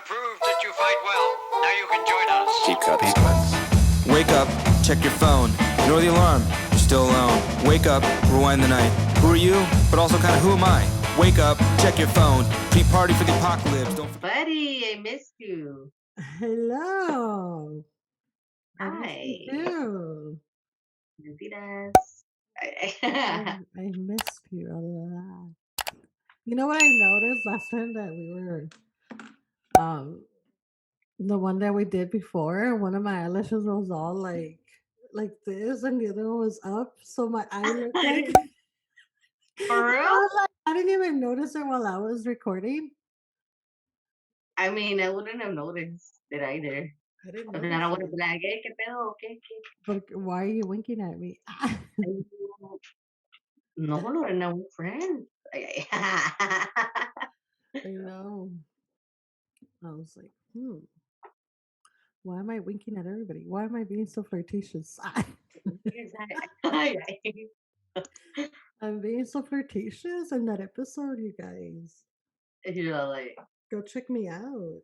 proved that you fight well. Now you can join us. Deep cuts. Wake up, check your phone. Ignore the alarm, you're still alone. Wake up, rewind the night. Who are you? But also kind of who am I? Wake up, check your phone. Pre-party for the apocalypse. Don't forget. Buddy, I missed you. Hello. I miss Hi. you too. Mentiras. I missed you a lot. You know what I noticed last time that we were the one that we did before, one of my eyelashes was all like this and the other one was up. So my eye looked like For I real? was like, I didn't even notice it while I was recording. I mean, I wouldn't have noticed it either. I didn't But then I would notice have been it. like, hey, ¿qué pedo? ¿Qué? But why are you winking at me? No, Lorena, we're friends. I know. I was like, why am I winking at everybody? Why am I being so flirtatious? I'm being so flirtatious in that episode, you guys. You're like, Go check me out.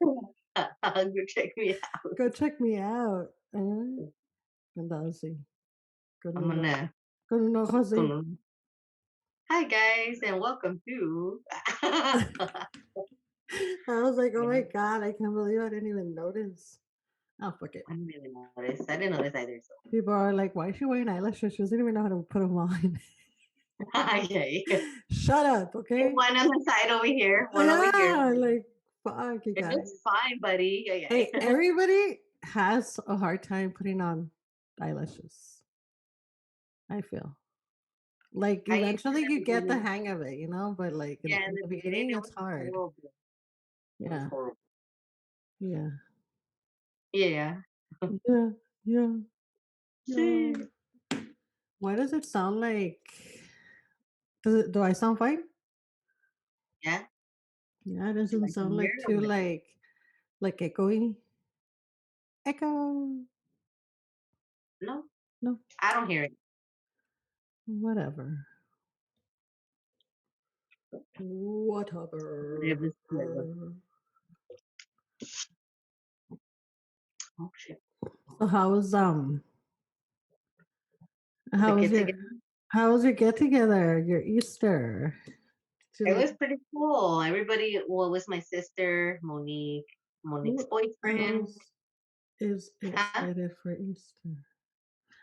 you check me out. Go check me out. Ganda kasi. I'm gonna. Ganun kasi. Hi guys, and welcome to. I was like, oh my god, I can't believe I didn't even notice. Oh, fuck it. I didn't even notice. I didn't notice either. So. People are like, why is she wearing eyelashes? She doesn't even know how to put them on. Okay. Shut up, okay? One on the side over here. One over here. Like, fuck, you It guys. looks fine, buddy. Hey, everybody has a hard time putting on eyelashes. I feel like eventually you get the hang of it, you know. But like in the beginning, it's hard. Yeah. Yeah. Yeah. Yeah. Yeah. See. Why does it sound like? Do I sound fine? Yeah. Yeah, it doesn't sound like too like echoey. Echo. No. No. I don't hear it. Whatever. Whatever. Oh shit. So how was your get together? Your Easter? It was pretty cool. Everybody, well, it was my sister, Monique's boyfriend. Is excited for Easter.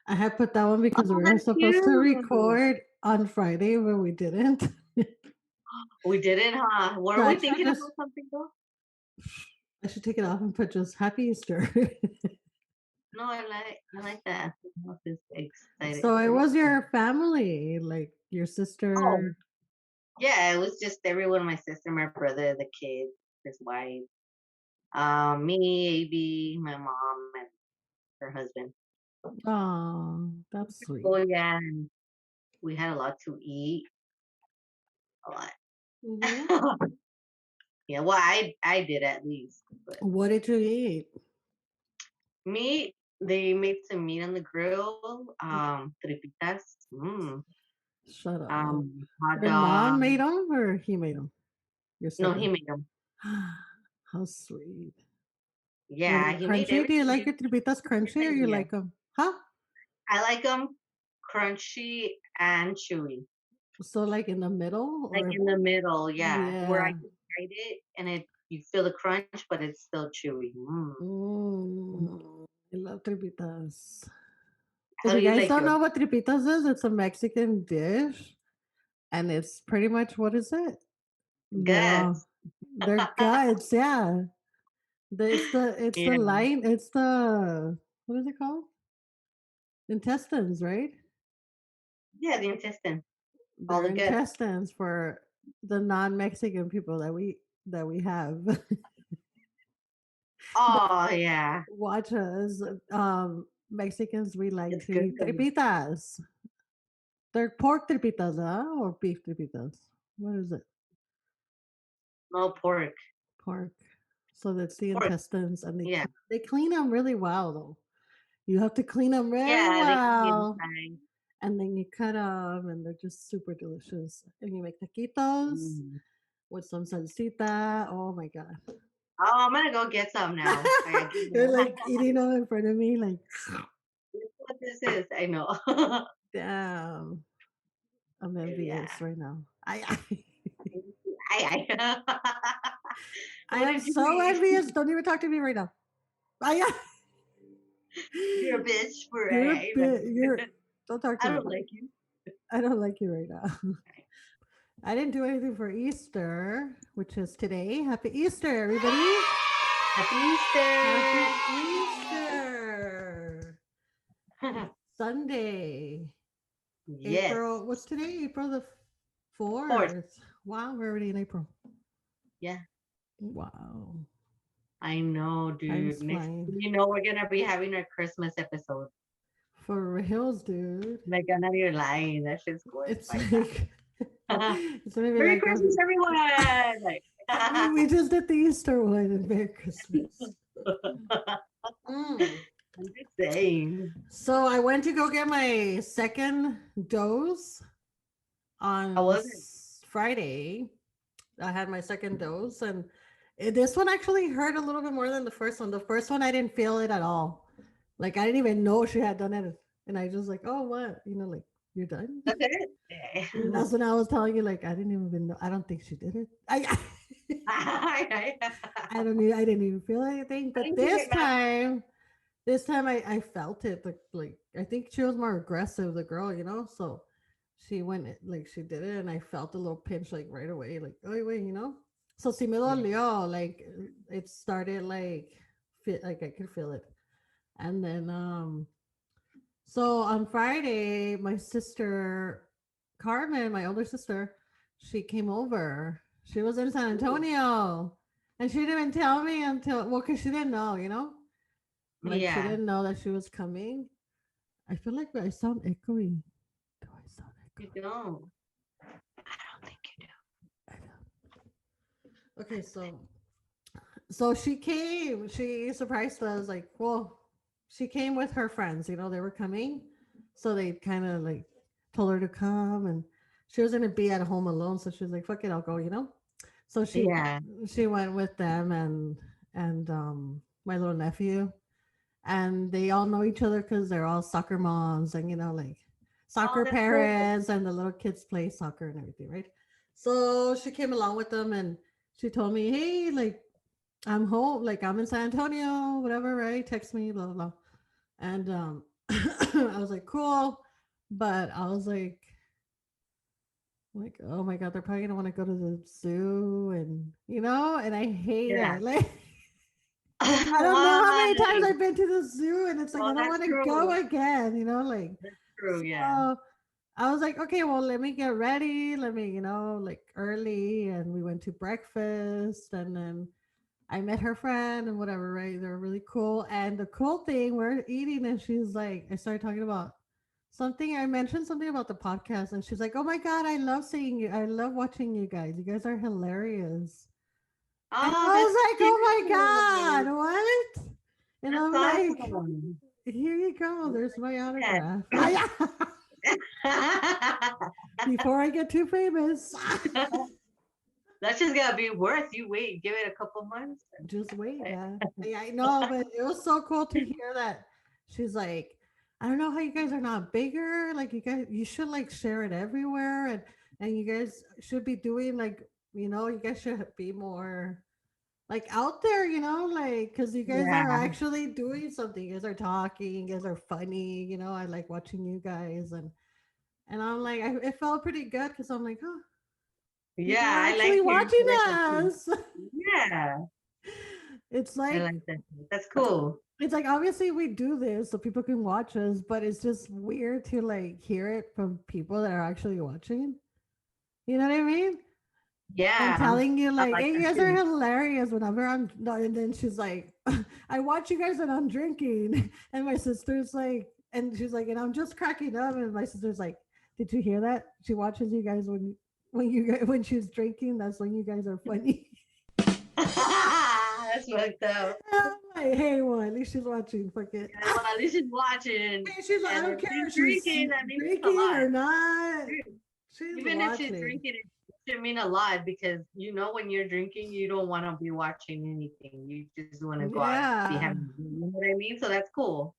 I had put that one because we were that's supposed to cute. record on Friday, but we didn't. We didn't, huh? Were So we thinking about something though? I should take it off and put just Happy Easter. No, I like that. I'm just excited. So it was your family, like your sister. Oh. Yeah, it was just everyone, my sister, my brother, the kids, his wife, me, AB, my mom, and her husband. Oh, that's sweet. Oh yeah, and we had a lot to eat. A lot. Mm-hmm. Yeah, well, I did at least. But what did you eat? Meat. They made some meat on the grill. Tripitas. Shut up. Hot Your dog. mom made them or he made them? No, he made them. How sweet. Yeah, he made everything. Do you like your tripitas crunchy or you like them? Huh? I like them crunchy and chewy. So like in the middle? Like in the middle, yeah. Where I can bite it and you feel the crunch, but it's still chewy. I love tripitas. If you guys don't know what tripitas is, it's a Mexican dish. And it's pretty much, what is it? Guts. They're guts, yeah. It's the line, it's the, what is it called? Intestines, right? Yeah, the intestine. All the intestines for the non-Mexican people that we have. Oh yeah. Watch us. Mexicans, we like to eat tripitas. They're pork tripitas, huh? Or beef tripitas? What is it? No, pork. Pork. So that's the intestines, and they clean them really well, though. You have to clean them really well. And then you cut them, and they're just super delicious. And you make taquitos with some salsita. Oh my god! Oh, I'm gonna go get some now. You're like eating them in front of me, like, That's what this is. I know. damn, I'm Yeah. envious right now. I I. I What am did you so eat? envious. Don't even talk to me right now. I You're a bitch for you're a I. bit. You're. Don't talk I to me. don't like you. I don't like you right now. I didn't do anything for Easter, which is today. Happy Easter, everybody! Happy Easter. Happy Easter! Sunday, Yes. April. What's today? April the Fourth. 4th. Wow, we're already in April. Yeah. Wow, I know, dude. time's Next, flying. we're gonna be having our Christmas episode. For reals, dude. Like, I'm not even lying. That shit's going It's by like fast. it's gonna be Merry like Christmas, everyone! Like, we just did the Easter one and Merry Christmas. Mm. I'm just saying. So I went to go get my second dose on How was it? Friday. I had my second dose, and this one actually hurt a little bit more than the first one. The first one I didn't feel it at all. Like I didn't even know she had done it, and I just like, oh, what? Like you're done. That's it? Yeah. And that's when I was telling you, like I didn't even know. I don't think she did it. I I don't even. I didn't even feel anything. But think you get mad. this time I felt it. Like I think she was more aggressive, the girl, So she went like she did it, and I felt a little pinch like right away. Like oh wait. So si me dolió, like it started like like I could feel it, and then so on Friday my sister Carmen, my older sister, she came over. She was in San Antonio, and she didn't even tell me until because she didn't know. Like she Yeah. didn't know that she was coming. I feel like I sound echoey. Do I sound You echoey? don't. I don't think you do. I don't. Okay, so she came. She surprised us. Like, well, she came with her friends. They were coming, so they kind of like told her to come, and she was gonna be at home alone. So she was like, "Fuck it, I'll go." So Yeah. she went with them and my little nephew, and they all know each other because they're all soccer moms and like Oh, soccer that's cool. parents, and the little kids play soccer and everything, right? So she came along with them, and she told me, hey, like I'm home, like I'm in San Antonio, whatever, right? Text me, blah blah blah. And I was like, cool. But I was like, oh my god, they're probably gonna want to go to the zoo, and and I hate Yeah. it. Like I don't know how many times I've been to the zoo, and it's like I don't want to go again. Like That's true. Yeah. so. I was like, okay, well, let me get ready. Let me, like early, and we went to breakfast, and then I met her friend and whatever. Right? They're really cool. And the cool thing, we're eating, and she's like, I started talking about something. I mentioned something about the podcast, and she's like, oh my god, I love seeing you. I love watching you guys. You guys are hilarious. And Oh, I that's was like, oh cute. my God, what? And I'm like, That's awesome. here you go. There's my Yeah. autograph. Before I get too famous. That's just gonna be worth. You wait, give it a couple months. Just wait, man. Yeah, I know, but it was so cool to hear that. She's like, I don't know how you guys are not bigger. Like you should like share it everywhere, and you guys should be doing like, you guys should be more like out there, like because you guys are Yeah. actually doing something. You guys are talking. You guys are funny. I like watching you guys, and I'm like, it felt pretty good because I'm like, huh, people Yeah, are I like actually your watching inspiration. us. Yeah, It's I like like that. That's cool. it's like obviously we do this so people can watch us, but it's just weird to like hear it from people that are actually watching. You know what I mean? And Yeah, telling you I like, like hey, you that guys are too. hilarious whenever I'm no, and then she's like, I watch you guys and I'm drinking. And my sister's like, and she's like, and I'm just cracking up. And my sister's like, did you hear that? She watches you guys when she's drinking, that's when you guys are funny. That's fucked up. I'm like, hey, well, at least she's watching. Fuck it. Yeah, well, at least she's watching. Hey, she's like, I And don't if care she's if she's drinking, that means it's a drinking lot. or not. Dude, She's even if she's watching. drinking, it's should mean a lot because when you're drinking, you don't want to be watching anything. You just want to go out and be Yeah. having, you know what I mean? So that's cool.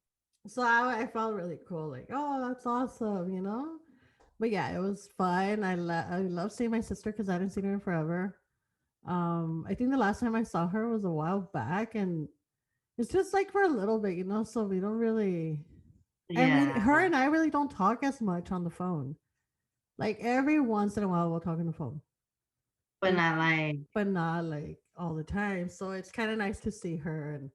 So I felt really cool, like, oh, that's awesome, you know? But yeah, it was fun. I love seeing my sister because I hadn't seen her in forever. I think the last time I saw her was a while back, and it's just like for a little bit, you know. So we don't really, and her Yeah, and I really don't talk as much on the phone. Like every once in a while, we'll talk on the phone, but you know, not like, but not like all the time. So it's kind of nice to see her, and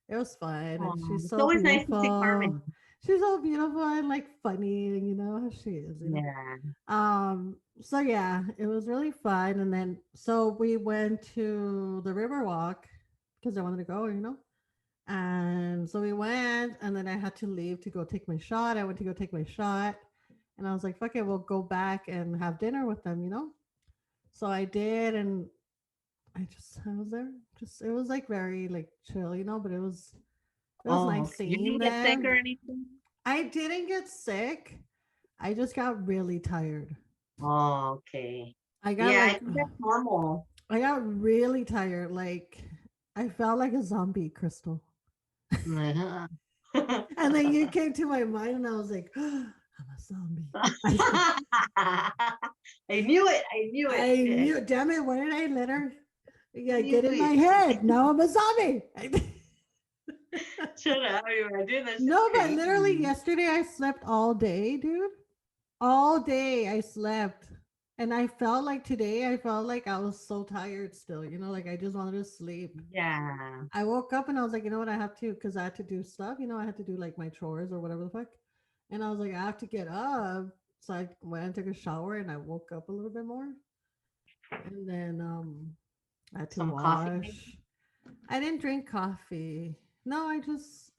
it was fun. And she's it's so always nice to see beautiful. Carmen. She's so beautiful and like funny, and you know how she is, you know. Yeah. So yeah, it was really fun. And then so we went to the river walk because I wanted to go, you know. And so we went, and then I had to leave to go take my shot. I went to go take my shot, and I was like, fuck it, we'll go back and have dinner with them, you know. So I did, and I was there. Just it was like very like chill, you know, but it was Oh, nice okay. You seeing didn't get sick them. or anything? I didn't get sick. I just got really tired. Oh, okay. I got Yeah, I like think that's normal. I got really tired. Like I felt like a zombie, Crystal. Uh-huh. And then you came to my mind, and I was like, I'm a zombie. I, I knew it. I knew it. I knew. Damn it! Why did I let her? Yeah, Knew get in my it. head. Now I'm a zombie. Shut up. Imagine that shit's No, but literally crazy. yesterday I slept all day, dude. All day I slept. And I felt like today, I felt like I was so tired still, you know, like I just wanted to sleep. Yeah. I woke up and I was like, you know what, I have to, because I had to do stuff, you know, I had to do like my chores or whatever the fuck. And I was like, I have to get up. So I went and took a shower and I woke up a little bit more. And then I had to Some coffee, maybe? wash. I didn't drink coffee. No, I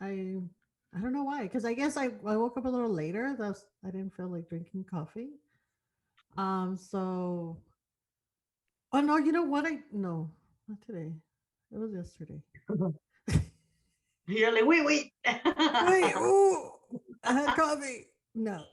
don't know why. Because I guess I woke up a little later. I didn't feel like drinking coffee. So oh no, you know what? I no, not today. It was yesterday. You're like, wait, wait. Wait, oh, I had coffee. No,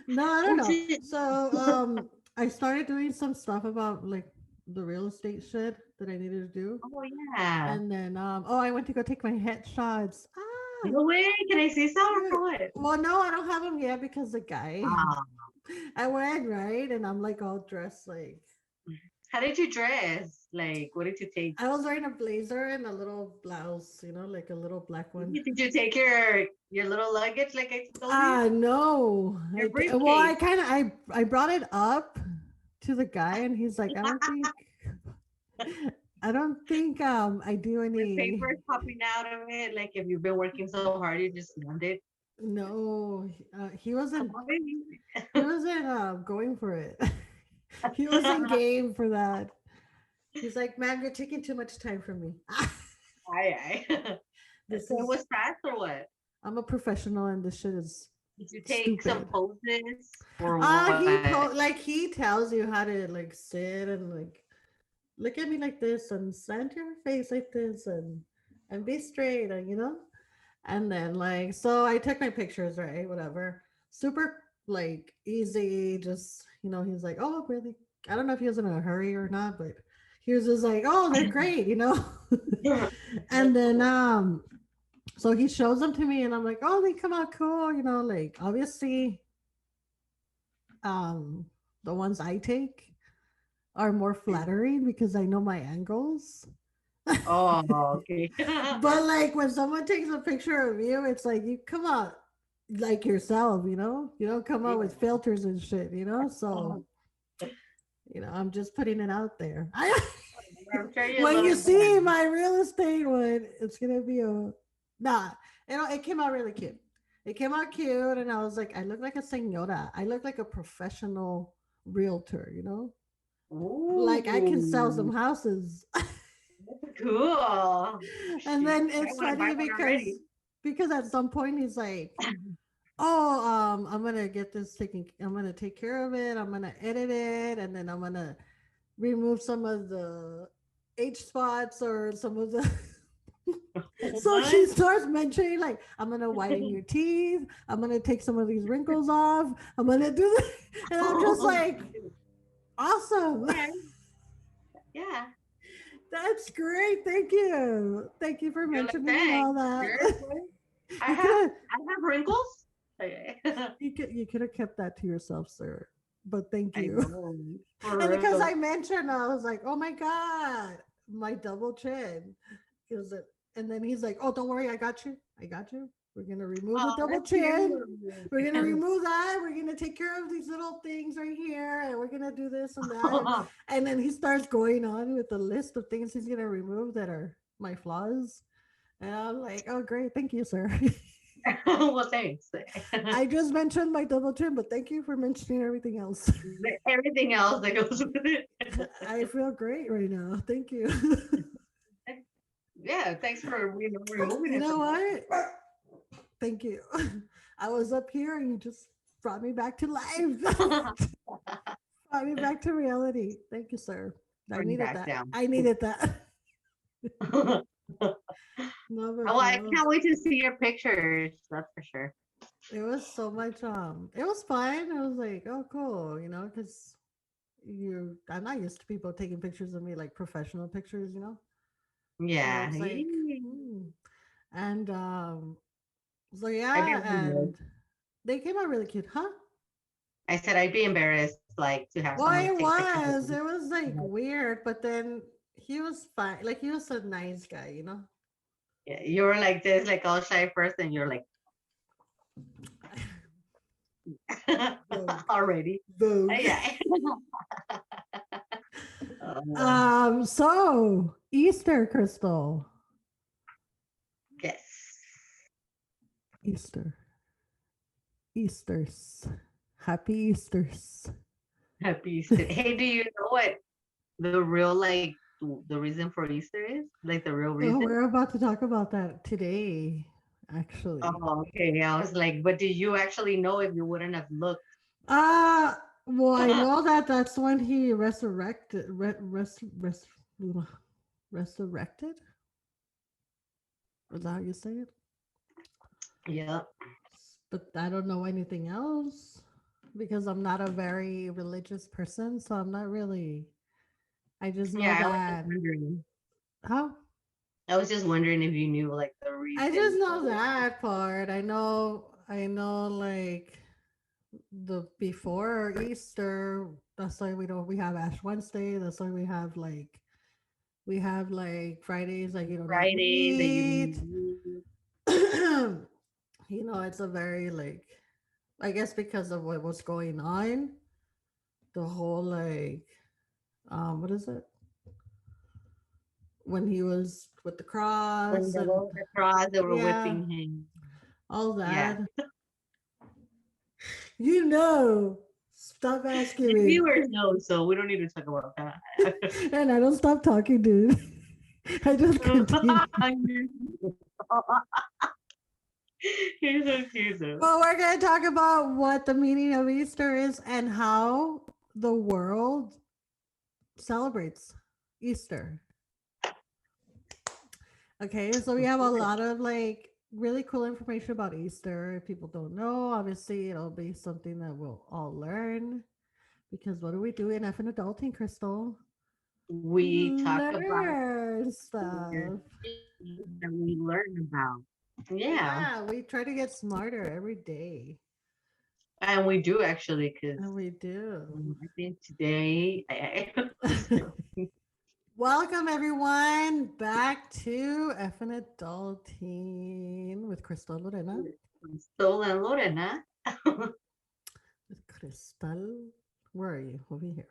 no, I don't Oh, know. shit. So I started doing some stuff about like the real estate shit that I needed to do, Oh, yeah. and then oh, I went to go take my headshots. Ah, No way. Can I say so dude. or what? Well, no, I don't have them yet because the guy. Ah, I went right, and I'm like all dressed like how did you dress? Like, what did you take? I was wearing a blazer and a little blouse, you know, like a little black one. Did you take your little luggage like I told you? Ah, no. Your Well, briefcase. I brought it up to the guy, and he's like, I don't think I do With any. papers popping out of it. Like if you've been working so hard, you just slammed it. No, he Come wasn't. on, baby. He wasn't going for it. He wasn't game for that. He's like, "Man, you're taking too much time from me." Aye, aye. This So it is. was fast or what? I'm a professional, and this shit is Did you take some stupid. poses or He what? like he tells you how to like sit and like look at me like this and slant your face like this and be straight and you know. And then like so I took my pictures, right, whatever, super like easy, just you know. He's like, oh really, I don't know if he was in a hurry or not, but he was just like, oh they're great, you know. And then so he shows them to me and I'm like, oh they come out cool, you know, like obviously um the ones I take are more flattering because I know my angles. Oh, okay. But like when someone takes a picture of you, it's like you come out like yourself, you know? You don't come out with filters and shit, you know? So, you know, I'm just putting it out there. I'm sure you When you love see them. my real estate one, it's gonna be a nah. You know, it came out really cute. It came out cute, and I was like, I look like a señora. I look like a professional realtor, you know? Like I can sell Ooh, some houses. cool. And Shit, then I it's want to buy funny one already. because at some point he's like, oh I'm gonna get this taken, I'm gonna take care of it, I'm gonna edit it, and then I'm gonna remove some of the H spots or some of the so she What? starts mentioning like, I'm gonna whiten your teeth, I'm gonna take some of these wrinkles off, I'm gonna do this. And I'm just Oh, like, shit. Awesome. Yeah, yeah. That's great. Thank you. Thank you for You're like, mentioning all thanks. that. Seriously? I you have could have I have wrinkles. Okay. you could have kept that to yourself, sir. But thank I you. know. For And because real. I mentioned, I was like, oh my God, my double chin. Because and then he's like, oh, don't worry, I got you. I got you. We're gonna remove the Oh, double that's cute. chin. We're gonna remove that. We're gonna take care of these little things right here, and we're gonna do this and that. And then he starts going on with the list of things he's gonna remove that are my flaws. And I'm like, oh great, thank you, sir. Well, thanks. I just mentioned my double chin, but thank you for mentioning everything else. Everything else that goes with it. I feel great right now. Thank you. Yeah, thanks for removing You it know from what? Thank you. I was up here and you just brought me back to life. that. Brought me back to reality. Thank you, sir. I Bring needed back that. down. I needed that. Well, No, but for I real, can't wait to see your pictures. That's for sure. it was so much. It was fun. I was like, oh, cool. Because I'm not used to people taking pictures of me like professional pictures. So I Yeah. was like, hmm. And so I'd be yeah, embarrassed. and they came out really cute, huh? I said I'd be embarrassed, like, to have Well, someone it take pictures with was. me. It was like Like, weird, but then he was fine. Like he was a nice guy. yeah, you were like this, like all shy first, and you're like Vogue, already. Vogue. Yeah. Uh, So Easter, Crystal. yes. Easter. Easters. Happy Easters. Happy Easter. Hey, do you know what the real like the reason for Easter is? Like the real Oh, reason? we're about to talk about that today, actually. Oh, okay. I was like, but do you actually know if you wouldn't have looked? Uh well, I know that that's when he resurrected, resurrected. Is that how you say it? Yep. But I don't know anything else because I'm not a very religious person, so I'm not really. I just know Yeah, I was just that. wondering. How? I was just wondering if you knew like the I reason just for know it. that part. I know like the before Easter, that's why we have Ash Wednesday, that's why we have like Fridays, like not Fridays that you meat. didn't It's a very like, I guess because of what was going on, the whole like what is it? When he was with the when cross they and were at the cross, they were yeah, whipping him. all Yeah. that. You know, stop asking The me. viewers know, so we don't need to talk about that. And I don't stop talking, dude. I just continue. You're so cute though. Well, we're going to talk about what the meaning of Easter is and how the world celebrates Easter. Okay, so we have a lot of like really cool information about Easter. If people don't know, obviously it'll be something that we'll all learn. Because what do we do in F and Adulting, Crystal? We talk about Learn the stuff. things that we learn about. Yeah. Yeah, we try to get smarter every day. And we do actually, because And we do. I think today, just kidding. Welcome everyone back to F and Adulting with Crystal Lorena. Stolen Lorena. With Crystal. Where are you? Over here.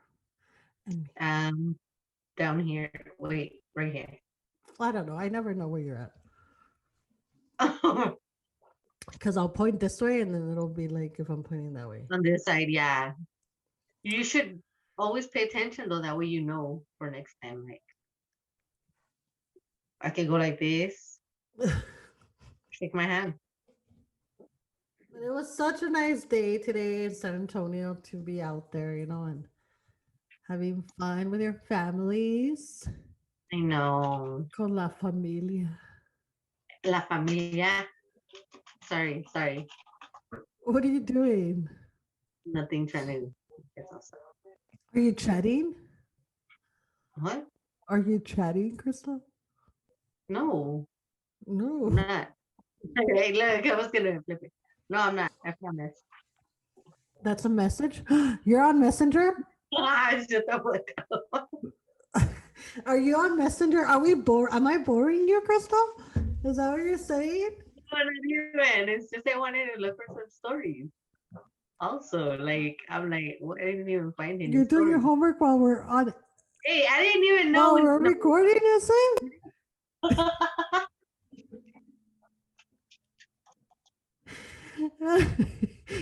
And me. Down here. Wait, right here. I don't know. I never know where you're at. On Because I'll point this way and then it'll be like if I'm pointing that way. this side, yeah. You should always pay attention though, that way you know for next time. Like I can go like this, shake my hand. But it was such a nice day today in San Antonio to be out there, and having fun with your families. I know. Con la familia. La familia. Sorry. What are you doing? Nothing trying to get outside. Are you chatting? What? Are you chatting, Crystal? No, I'm No. not. Hey, look, I was gonna flip it. No, I'm not. I promise. That's a message. You're on Messenger? Shut the fuck up. Are you on Messenger? Are we Am I boring you, Crystal? Is that what you're saying? What are you doing? It's just I wanted to look for some stories. Also, like I'm like, what? I didn't even find any You're doing your stories. homework while we're on Hey, I didn't even know. while we're No. recording, is it?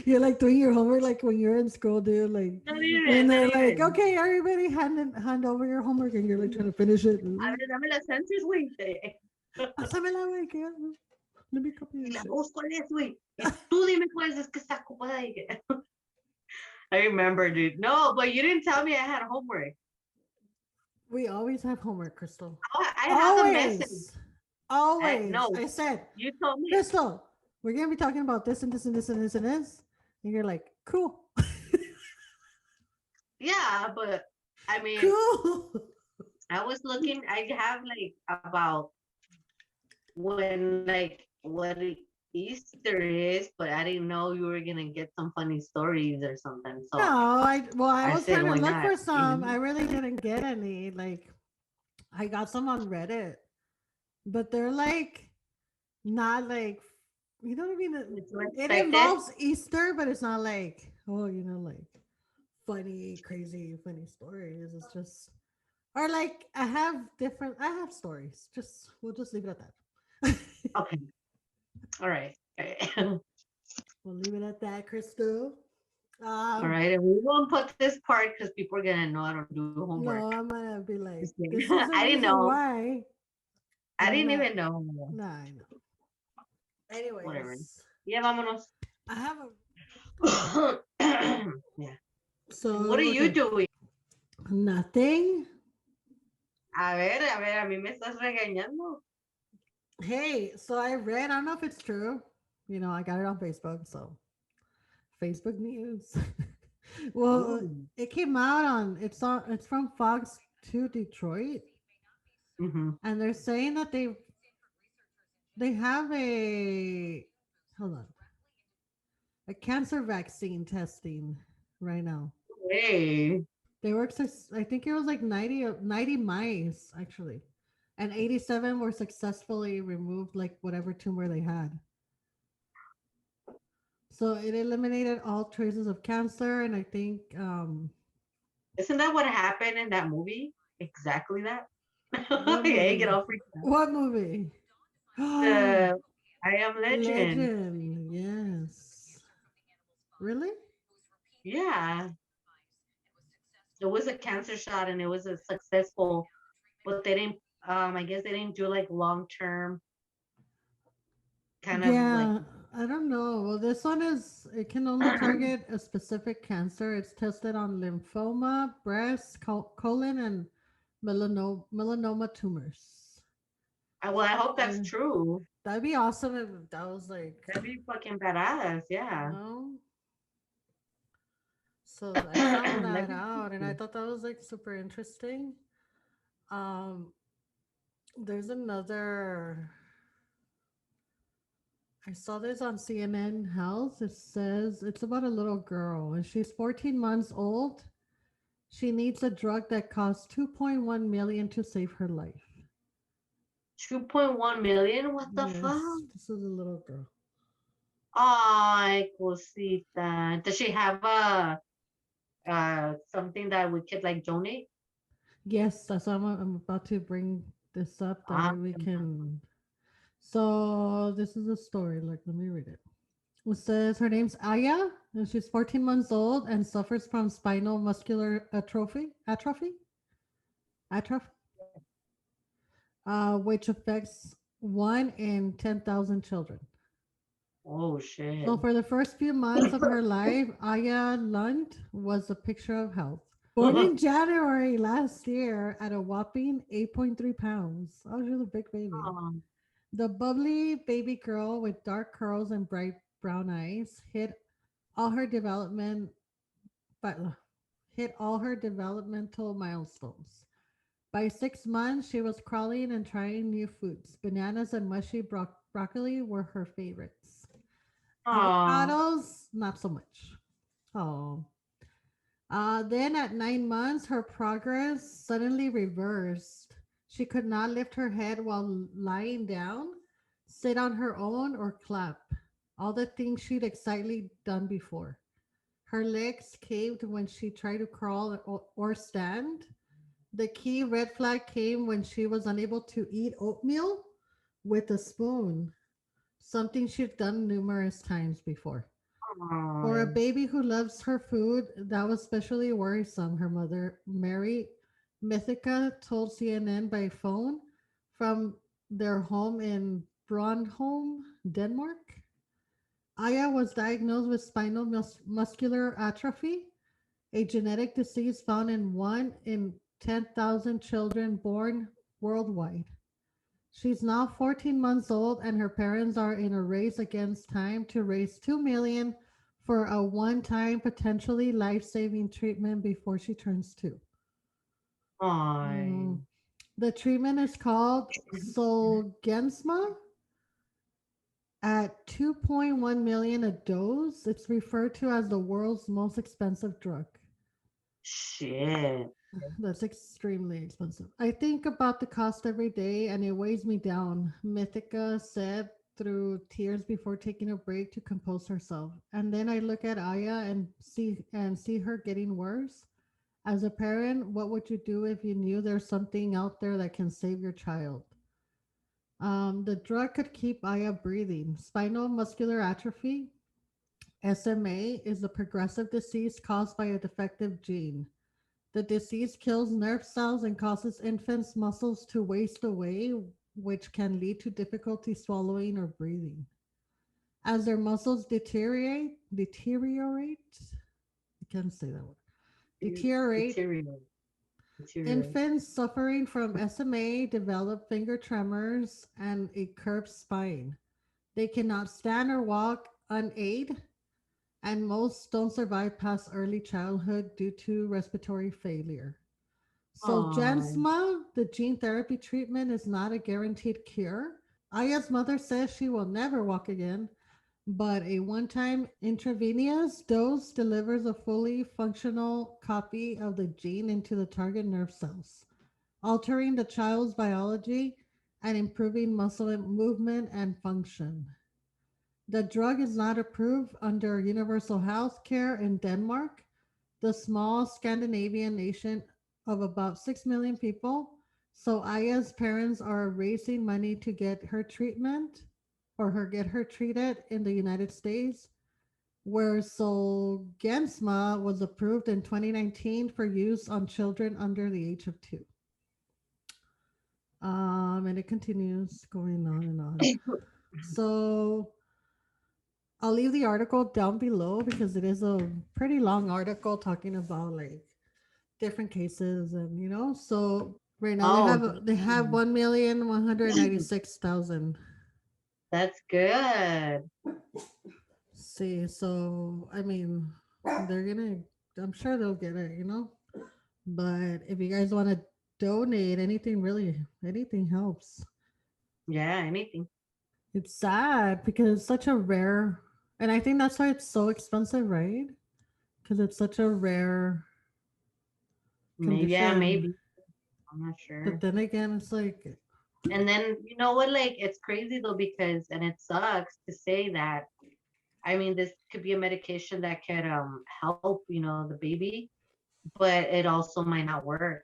You're like doing your homework like when you're in school, dude. Like Not when even, not they're like, even. okay, everybody hand over your homework and you're like trying to finish it. A ver, dame las answers, güey. Pásamela, güey, que let me copy Y this la shit. dos, ¿cuál es, güey? Y tú dime cuál es que está ocupada. I remember, dude. No, but you didn't tell me I had homework. We always have homework, Crystal. Oh, I have a message. Always. No, I said, you told me. Crystal, we're gonna be talking about this and this and this and this and this. And you're like, cool. Yeah, but I mean, Cool. I was looking. I have like about when like what Easter is, but I didn't know you were gonna get some funny stories or something. So No, I I was said, trying why to look not? for some. I really didn't get any. Like I got some on Reddit, but they're like not like you know what I mean? It's It unexpected. involves Easter, but it's not like, oh, like funny, crazy, funny stories. It's just or like I have stories. Just we'll just leave it at that. Okay. All right. All We'll leave it at that, Crystal. right. And we won't put this part because people are gonna know I don't do homework. No, I'm gonna be like, Just kidding. this is the I didn't reason know. why. I And I'm didn't not. even know. Nah, I know. Whatever. Anyways, Yeah, vámonos. I have a. Yeah. So What are you okay, doing? nothing. A ver, a mí me estás regañando. Hey, so I read. I don't know if it's true. I got it on Facebook. So Facebook news. Well, Ooh. it came out on. It's from Fox to Detroit, Mm-hmm. and they're saying that they have a hold on a cancer vaccine testing right now. Hey. They worked, I think it was like 90 mice actually, and 87 were successfully removed, like whatever tumor they had. So it eliminated all traces of cancer, and I think, Isn't that what happened in that movie? Exactly that. what Yeah, get movie? all freaked out. What movie? The I Am Legend. Legend. Yes. Really? Yeah. It was a cancer shot and it was a successful, but they didn't I guess they didn't do like long term kind of like Yeah, I don't know. Well, this one it can only target a specific cancer. It's tested on lymphoma, breast, colon, and melanoma tumors. well, I hope that's Uh, true. that'd be awesome if that was like, That'd be fucking badass, you yeah. know. So I found That'd that be out, and I cool. thought that was like super interesting. Um, there's another. I saw this on CNN Health. It says it's about a little girl, and she's 14 months old. She needs a drug that costs 2.1 million to save her life. 2.1 million? What the fuck? Yes, this is a little girl. Ay, cosita. Does she have a something that we could like donate? Yes, that's why I'm about to bring this up. That Ah, way we can. So this is a story. Like, let me read it. It says her name's Aya, and she's 14 months old and suffers from spinal muscular atrophy, which affects 1 in 10,000 children. oh shit. So for the first few months of her life, Ayah Lundt was a picture of health. Born in January last year at a whopping 8.3 pounds. Oh, she's a big baby. Um, The bubbly baby girl with dark curls and bright brown eyes hid all her development, but hit all her developmental milestones. By 6 months, she was crawling and trying new foods. Bananas and mushy broccoli were her favorites. Oh, Avocados, not so much. Oh. Then at 9 months, her progress suddenly reversed. She could not lift her head while lying down, sit on her own, or clap. All the things she'd excitedly done before. Her legs caved when she tried to crawl or stand. The key red flag came when she was unable to eat oatmeal with a spoon, something she'd done numerous times before. For a oh, baby who loves her food, that was especially worrisome, her mother, Mary Mythica, told CNN by phone from their home in Brøndholm, Denmark. Aya was diagnosed with spinal muscular atrophy, a genetic disease found in 1 in 10,000 children born worldwide. She's now 14 months old, and her parents are in a race against time to raise 2 million for a one-time potentially life-saving treatment before she turns 2. oh. Mm. The treatment is called Zolgensma at 2.1 million a dose. It's referred to as the world's most expensive drug. Shit. That's extremely expensive. I think about the cost every day and it weighs me down, Mythica said through tears before taking a break to compose herself. And then I look at Aya and see her getting worse. As a parent, what would you do if you knew there's something out there that can save your child? The drug could keep Aya breathing. Spinal muscular atrophy, SMA, is a progressive disease caused by a defective gene. The disease kills nerve cells and causes infants' muscles to waste away, which can lead to difficulty swallowing or breathing. As their muscles deteriorate, I can't say that word, deteriorate, Deteriorate. Deteriorate. infants suffering from SMA develop finger tremors and a curved spine. They cannot stand or walk unaided, and most don't survive past early childhood due to respiratory failure. So Oh, Gensma, the gene therapy treatment, is not a guaranteed cure. Aya's mother says she will never walk again, but a one-time intravenous dose delivers a fully functional copy of the gene into the target nerve cells, altering the child's biology and improving muscle movement and function. The drug is not approved under universal health care in Denmark, the small Scandinavian nation of about 6 million people. So Aya's parents are raising money to get her treatment or her get her treated in the United States, where Zolgensma was approved in 2019 for use on children under the age of 2. And it continues going on and on. So I'll leave the article down below because it is a pretty long article talking about like different cases and so right now they oh, have damn. 1,196,000. That's good. See, so I mean they're gonna I'm sure they'll get it. But if you guys want to donate anything, really anything helps. Yeah, anything. It's sad because it's such a rare, and I think that's why it's so expensive, right? Because it's such a rare Maybe, yeah, condition. maybe. I'm not But sure. then again, it's like, And then you know what? Like it's crazy though because, and it sucks to say that. I mean, this could be a medication that could help, the baby, but it also might not work.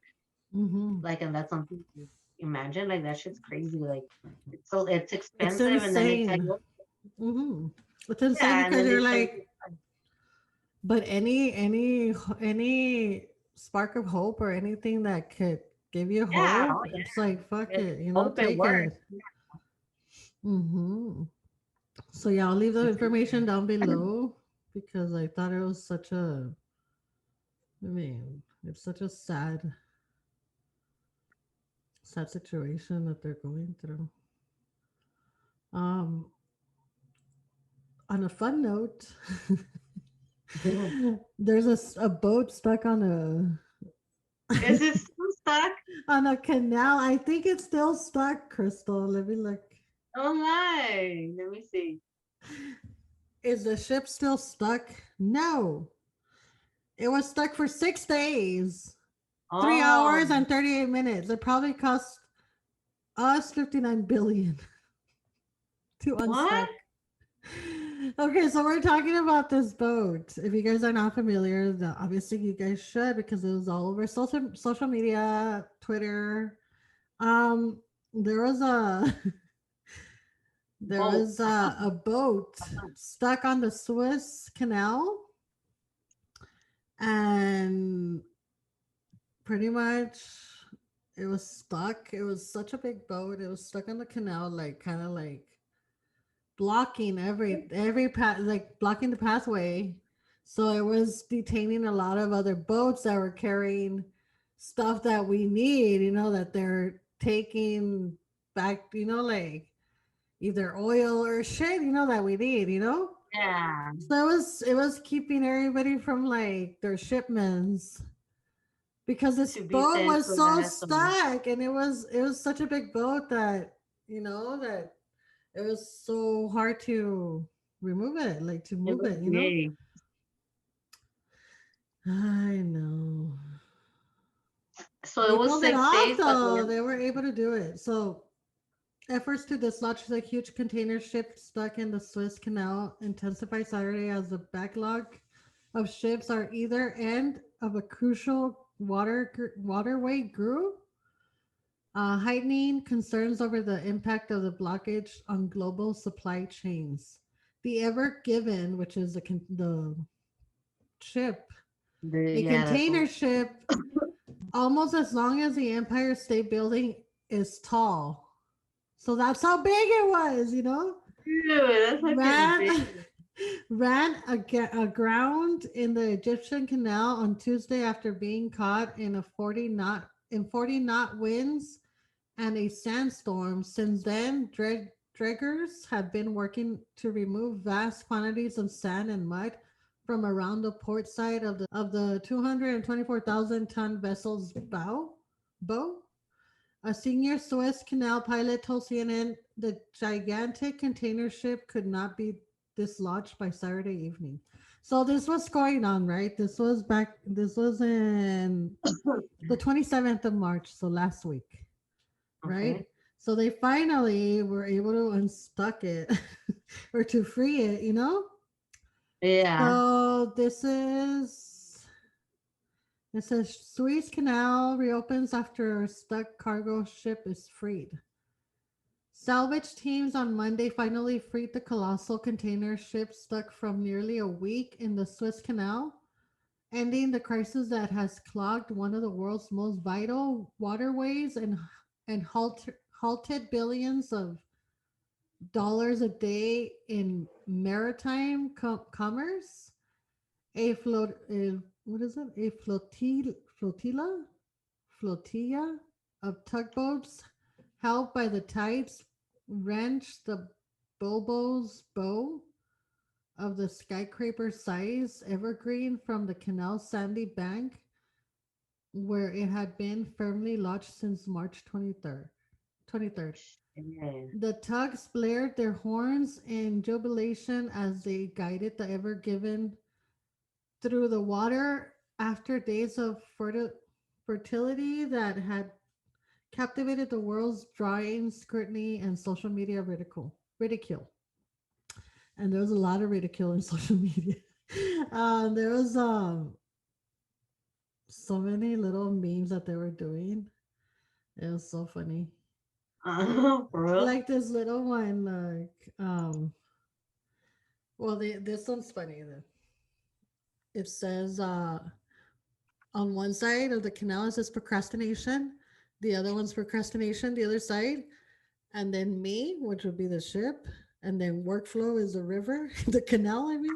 hmm Like, and that's something to imagine. Like that shit's crazy. Like it's it's expensive, and then they tell insane. you, hmm It's insane yeah, and because then you're they tell you, like, but any spark of hope or anything that could give you yeah, hope, oh it's like fuck yeah, it, hope it take works. it. hmm So yeah, I'll leave the It's information down below because I thought it was such a. I mean, it's such a sad situation that they're going through. Um, on a fun note, There's a boat stuck on Is it still stuck? on a canal. I think it's still stuck, Crystal. Let me look. Oh my. Let me see. Is the ship still stuck? No. It was stuck for 6 days, three Oh, hours and 38 minutes. It probably cost us 59 billion to what? unstuck. Okay, so we're talking about this boat. If you guys are not familiar, obviously you guys should because it was all over social media, Twitter. Um, there was a there Boat. was a boat stuck on the Suez Canal, and pretty much it was stuck. It was such a big boat. It was stuck on the canal, like kind of like blocking every path, like blocking the pathway. So it was detaining a lot of other boats that were carrying stuff that we need, that they're taking back, like either oil or shit, that we need. Yeah. So it was keeping everybody from like their shipments because this To be boat sent was to so vessel. stuck, and it was such a big boat that that it was so hard to remove it, like to It move was it. big. I know. So it They was pulled it six off days, but though. then They were able to do it. So efforts to dislodge the huge container ship stuck in the Suez Canal intensified Saturday as the backlog of ships are either end of a crucial waterway grew, heightening concerns over the impact of the blockage on global supply chains. The Ever Given, which is the ship, a the container boat. ship almost as long as the Empire State Building is tall. So that's how big it was. Dude, that's fucking Ran big. aground in the Egyptian Canal on Tuesday after being caught in 40 knot winds and a sandstorm. Since then, draggers have been working to remove vast quantities of sand and mud from around the port side of the 224,000-ton vessel's bow. A senior Suez Canal pilot told CNN the gigantic container ship could not be dislodged by Saturday evening. So this was going on, right? This was in the 27th of March, so last week, right? Okay. So they finally were able to unstuck it or to free it. Yeah. So it says Suez Canal reopens after stuck cargo ship is freed. Salvage teams on Monday finally freed the colossal container ship stuck from nearly a week in the Suez Canal, ending the crisis that has clogged one of the world's most vital waterways and halted billions of dollars a day in maritime commerce. What is it? A flotilla of tugboats held by the tides wrenched the Bobo's bow of the skyscraper size evergreen from the canal's sandy bank where it had been firmly lodged since March 23rd. Yeah. The tugs blared their horns in jubilation as they guided the Ever Given through the water after days of fertility that had captivated the world's drawing scrutiny and social media ridicule. And there was a lot of ridicule in social media. There was so many little memes that they were doing. It was so funny. For real? Like this little one, like well, this one's funny. It says on one side of the canal it says procrastination, the other one's procrastination, the other side, and then me, which would be the ship, and then workflow is the river, the canal, I mean.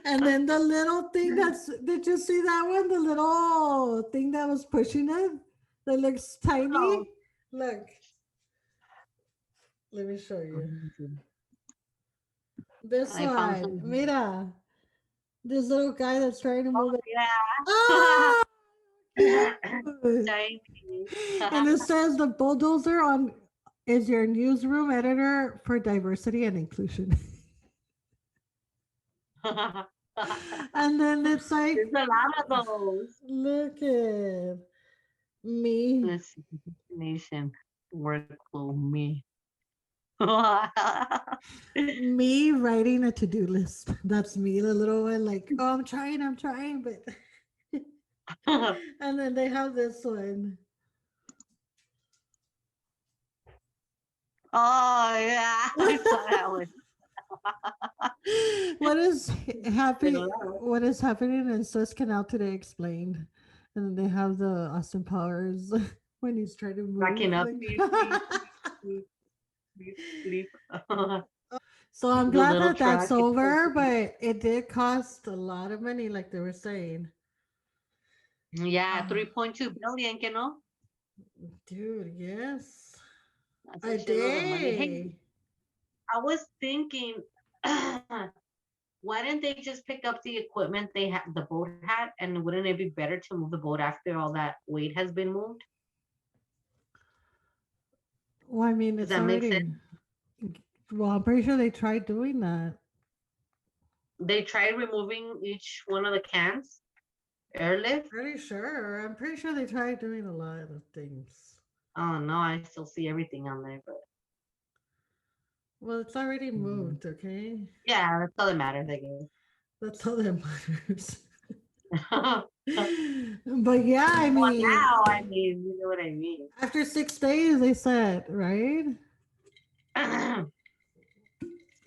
And then the little thing did you see that one? The little thing that was pushing it that looks Oh. tiny. Look, let me show you. This I found one. some. Mira. This little guy that's trying to move it. Yeah. Ah! Cute. Tiny. And it says the bulldozer on is your newsroom editor for diversity and inclusion. And then it's like, There's a lot of those. look at me. Let's see. Nation workflow me. Me writing a to-do list. That's me, the little one, like, oh, I'm trying, but and then they have this one. Oh yeah, I saw that one. What is happening? Hello. What is happening in Suez Canal today? Explained, and then they have the Austin Powers when he's trying to move. Backing up. like- Beep, beep, beep, beep, beep. So I'm The glad little that that's truck. over, but it did cost a lot of money, like they were saying. Yeah, 3.2 billion, you know? Dude, yes, That's a a shitload of money. Hey, day. I was thinking, why didn't they just pick up the equipment the boat had, and wouldn't it be better to move the boat after all that weight has been moved? Well, I mean, Does it's that make already. sense? Well, I'm pretty sure they tried doing that. They tried removing each one of the cans, airlift. Pretty sure. I'm pretty sure they tried doing a lot of things. Oh no, I still see everything on there, but Well, it's already moved, okay? yeah, that's all that matters, I guess. That's all that matters. But yeah, I Well, mean, now I mean, you know what I mean. after 6 days, they said, right?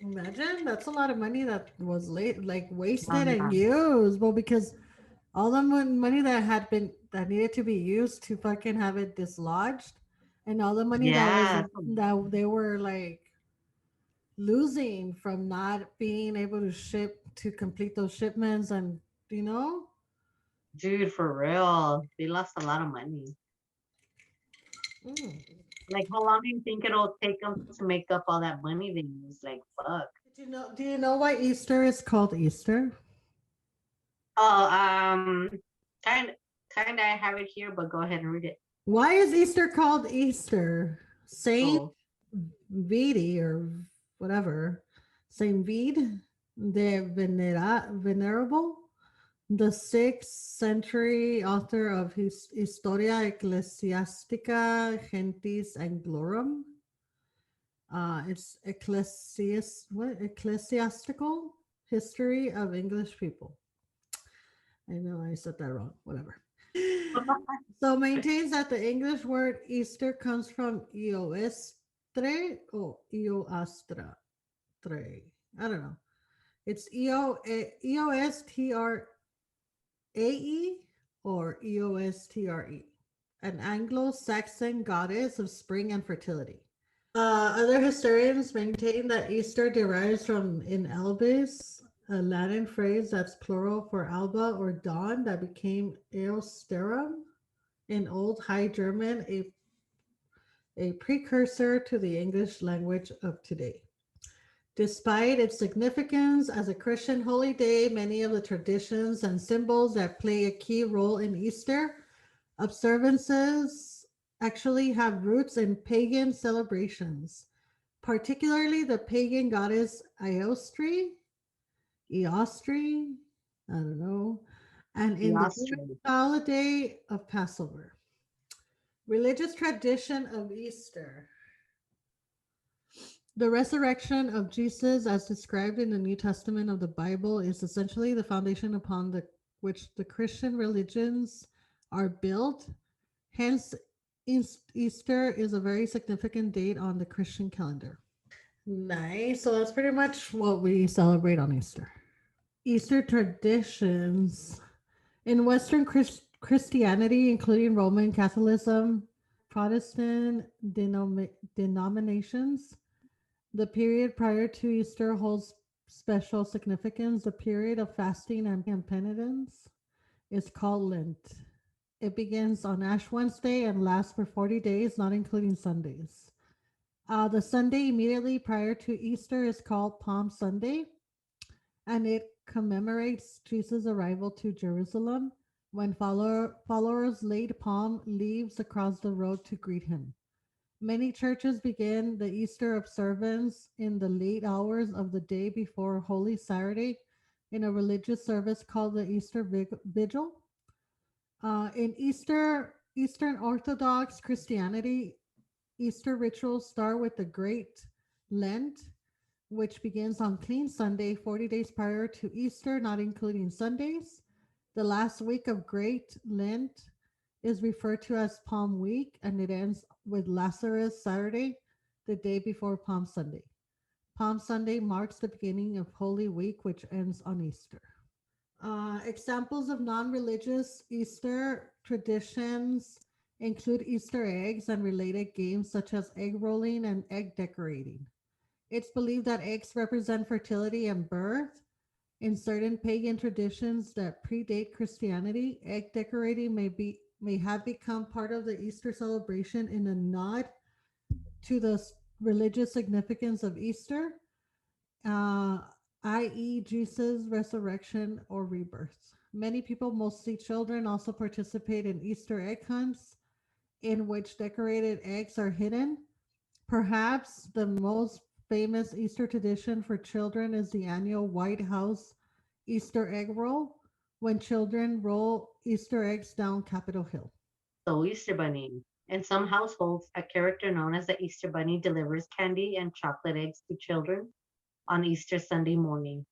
Imagine that's a lot of money that was late, like wasted and used. Well, because all the money that needed to be used to fucking have it dislodged, and all the money Yeah, that they were like losing from not being able to ship to complete those shipments, and you know. dude, for real, they lost a lot of money. Mm. Like, how long do you think it'll take them to make up all that money they use? Like, fuck. Do you know why Easter is called Easter? Oh, kind, kind. I have it here, but go ahead and read it. Why is Easter called Easter? Saint Oh, Vidi or whatever, Saint Vide de Venerable, the 6th century author of his Historia Ecclesiastica Gentis Anglorum. It's ecclesiastical history of English people. I know I said that wrong. Whatever. So maintains that the English word Easter comes from Eostre or Eoastra. I don't know. It's Eostrae or Eostre, an Anglo-Saxon goddess of spring and fertility. Other historians maintain that Easter derives from in albis, a Latin phrase that's plural for alba or dawn that became Eosterum in Old High German, a precursor to the English language of today. Despite its significance as a Christian holy day, many of the traditions and symbols that play a key role in Easter observances actually have roots in pagan celebrations, particularly the pagan goddess Eostri, I don't know, and in the Jewish holiday of Passover. Religious tradition of Easter. The resurrection of Jesus, as described in the New Testament of the Bible, is essentially the foundation upon which the Christian religions are built. Hence, Easter is a very significant date on the Christian calendar. Nice. So that's pretty much what we celebrate on Easter. Easter traditions. In Western Christianity, including Roman Catholicism, Protestant denominations, the period prior to Easter holds special significance. The period of fasting and penitence is called Lent. It begins on Ash Wednesday and lasts for 40 days, not including Sundays. The Sunday immediately prior to Easter is called Palm Sunday, and it commemorates Jesus' arrival to Jerusalem when followers laid palm leaves across the road to greet him. Many churches begin the Easter observance in the late hours of the day before Holy Saturday in a religious service called the Easter Vigil. In Eastern Orthodox Christianity, Easter rituals start with the Great Lent, which begins on Clean Sunday, 40 days prior to Easter, not including Sundays. The last week of Great Lent is referred to as Palm Week, and it ends with Lazarus Saturday, the day before Palm Sunday. Palm Sunday marks the beginning of Holy Week, which ends on Easter. Examples of non religious Easter traditions include Easter eggs and related games such as egg rolling and egg decorating. It's believed that eggs represent fertility and birth. In certain pagan traditions that predate Christianity, egg decorating may have become part of the Easter celebration in a nod to the religious significance of Easter, i.e., Jesus' resurrection or rebirth. Many people, mostly children, also participate in Easter egg hunts in which decorated eggs are hidden. Perhaps the most famous Easter tradition for children is the annual White House Easter egg roll, when children roll Easter eggs down Capitol Hill. So, Easter Bunny. In some households, a character known as the Easter Bunny delivers candy and chocolate eggs to children on Easter Sunday morning.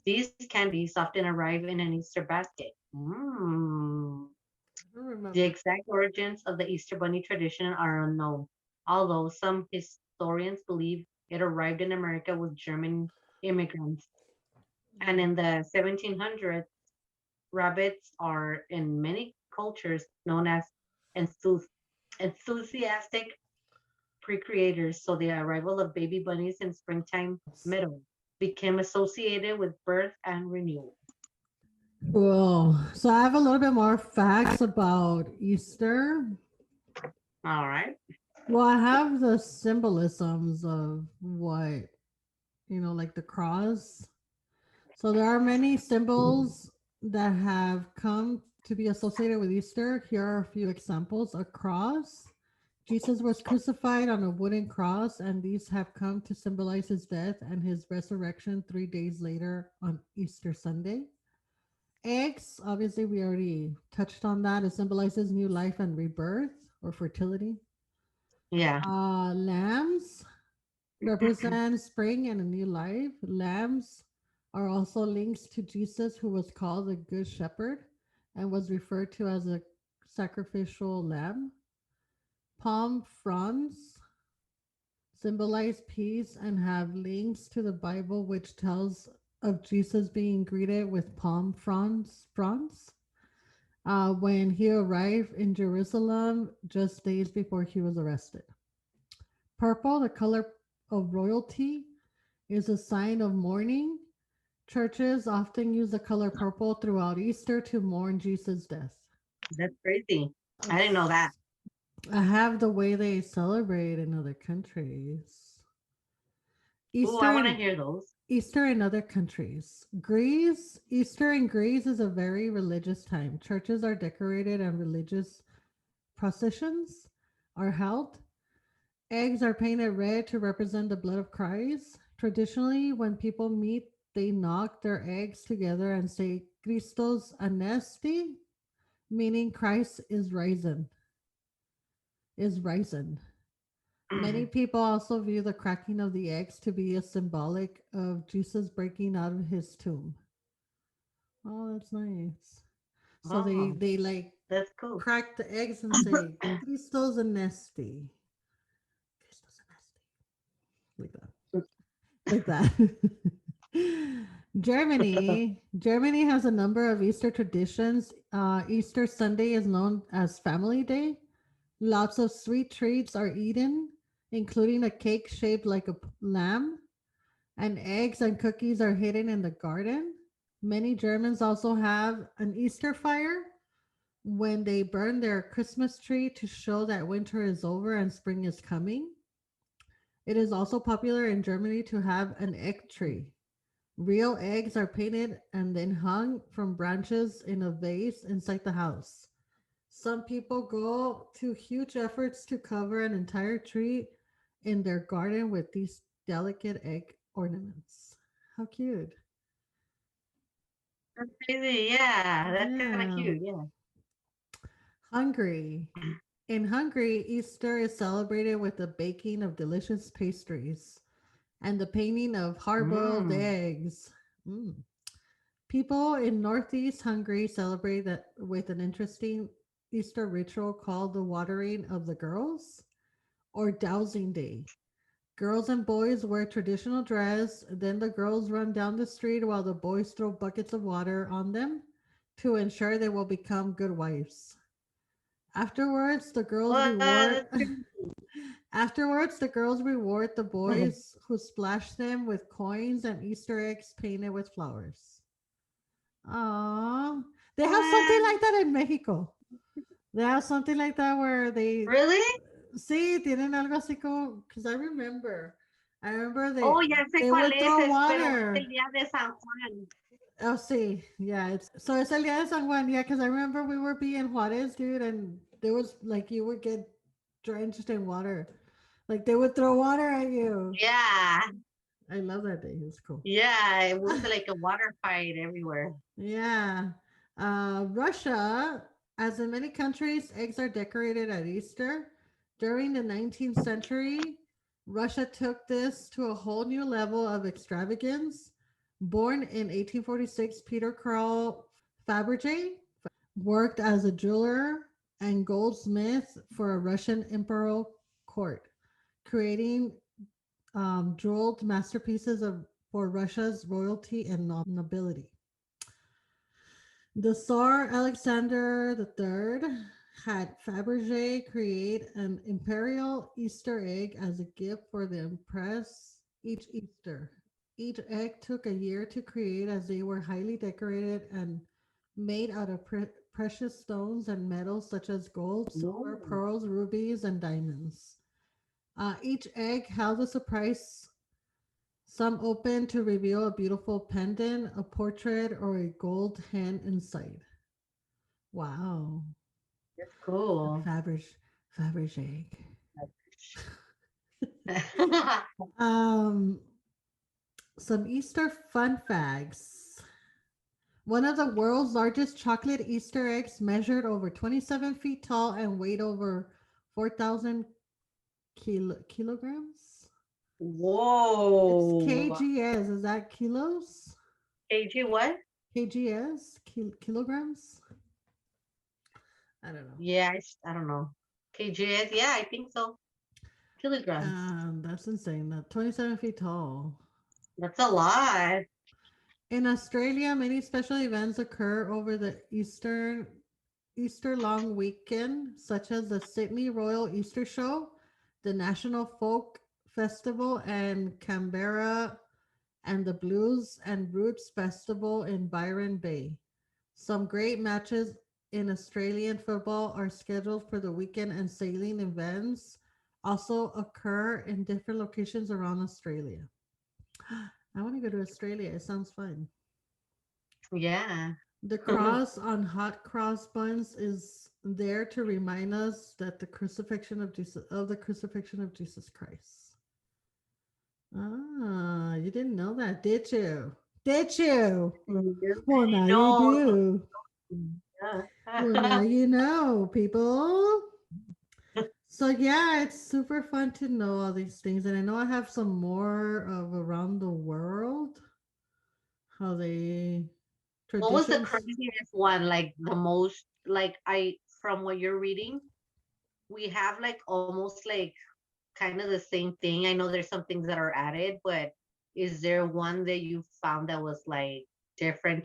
These candies often arrive in an Easter basket. The exact origins of the Easter Bunny tradition are unknown, although some historians believe it arrived in America with German immigrants. And in the 1700s, rabbits are in many cultures known as enthusiastic pre-creators. So the arrival of baby bunnies in springtime meadow became associated with birth and renewal. Cool. So I have a little bit more facts about Easter. All right. Well, I have the symbolisms of what, like the cross. So there are many symbols that have come to be associated with Easter. Here are a few examples. A cross. Jesus was crucified on a wooden cross, and these have come to symbolize his death and his resurrection 3 days later on Easter Sunday. Eggs, obviously, we already touched on that. It symbolizes new life and rebirth or fertility. Yeah. Lambs represent spring and a new life. Lambs are also links to Jesus, who was called the Good Shepherd and was referred to as a sacrificial lamb. Palm fronds symbolize peace and have links to the Bible, which tells of Jesus being greeted with palm fronds when he arrived in Jerusalem just days before he was arrested. Purple, the color of royalty, is a sign of mourning. Churches often use the color purple throughout Easter to mourn Jesus' death. That's crazy. I didn't know that. I have the way they celebrate in other countries. I want to hear those. Easter in other countries. Greece, Easter in Greece is a very religious time. Churches are decorated and religious processions are held. Eggs are painted red to represent the blood of Christ. Traditionally, when people meet, they knock their eggs together and say Christos Anesti, meaning Christ is risen. Many people also view the cracking of the eggs to be a symbolic of Jesus breaking out of his tomb. Oh, that's nice. So they like that's cool. Crack the eggs and say Christos Anesti. Christos Anesti. Like that. Germany has a number of Easter traditions. Easter Sunday is known as Family Day. Lots of sweet treats are eaten, including a cake shaped like a lamb, and eggs and cookies are hidden in the garden. Many Germans also have an Easter fire when they burn their Christmas tree to show that winter is over and spring is coming. It is also popular in Germany to have an egg tree. Real eggs are painted and then hung from branches in a vase inside the house. Some people go to huge efforts to cover an entire tree in their garden with these delicate egg ornaments. How cute. That's crazy. Yeah, that's kind of Yeah. cute. Yeah. Hungary. In Hungary, Easter is celebrated with the baking of delicious pastries and the painting of hard boiled Mm. eggs. Mm. People in Northeast Hungary celebrate that with an interesting Easter ritual called the watering of the girls or dowsing day. Girls and boys wear traditional dress, then the girls run down the street while the boys throw buckets of water on them to ensure they will become good wives. Afterwards, the girls Well, reward that's crazy. Afterwards, the girls reward the boys who splash them with coins and Easter eggs painted with flowers. Aww. They have something What? like that in Mexico. They have something like that where they Really? sí, tienen algo así como, because I remember Oh, they ya sé they cuál would throw pero es el water. día de San Juan. Oh, sí, yeah. It's el día de San Juan, yeah, because I remember we were being Juarez, dude, and there was like you would get drenched in water. Like they would throw water at you. Yeah, I love that day. It was cool. yeah, it was like a water fight everywhere. Yeah. Russia, as in many countries, eggs are decorated at Easter. During the 19th century, Russia took this to a whole new level of extravagance. Born in 1846, Peter Karl Fabergé worked as a jeweler and goldsmith for a Russian imperial court, creating jeweled masterpieces for Russia's royalty and nobility. The Tsar Alexander III had Fabergé create an imperial Easter egg as a gift for the Empress each Easter. Each egg took a year to create as they were highly decorated and made out of precious stones and metals such as gold, silver, No. pearls, rubies, and diamonds. Each egg held a surprise, some open to reveal a beautiful pendant, a portrait, or a gold hen inside. Wow. That's cool. Faberge Fabergé. Um, some Easter fun facts. One of the world's largest chocolate Easter eggs measured over 27 feet tall and weighed over 4,000 kilograms. It's Whoa. kgs. Is that kilos? KG what? Kgs? Kilograms? I don't know. Yeah, I don't know. KGS? Yeah, I think so. Kilograms. That's insane. 27 feet tall. That's a lot. In Australia, many special events occur over the Easter long weekend, such as the Sydney Royal Easter Show, the National Folk Festival, and Canberra, and the Blues and Roots Festival in Byron Bay. Some great matches in Australian football are scheduled for the weekend, and sailing events also occur in different locations around Australia. I want to go to Australia. It sounds fun. Yeah. The cross on hot cross buns is there to remind us that the crucifixion of Jesus Christ. Ah, you didn't know that, did you? Did you? Well, now you No. do. Well, now you know, people. So yeah, it's super fun to know all these things, and I know I have some more of around the world, how they What was the traditions. craziest one? Like the most, like from what you're reading, we have like almost like kind of the same thing. I know there's some things that are added, but is there one that you found that was like different,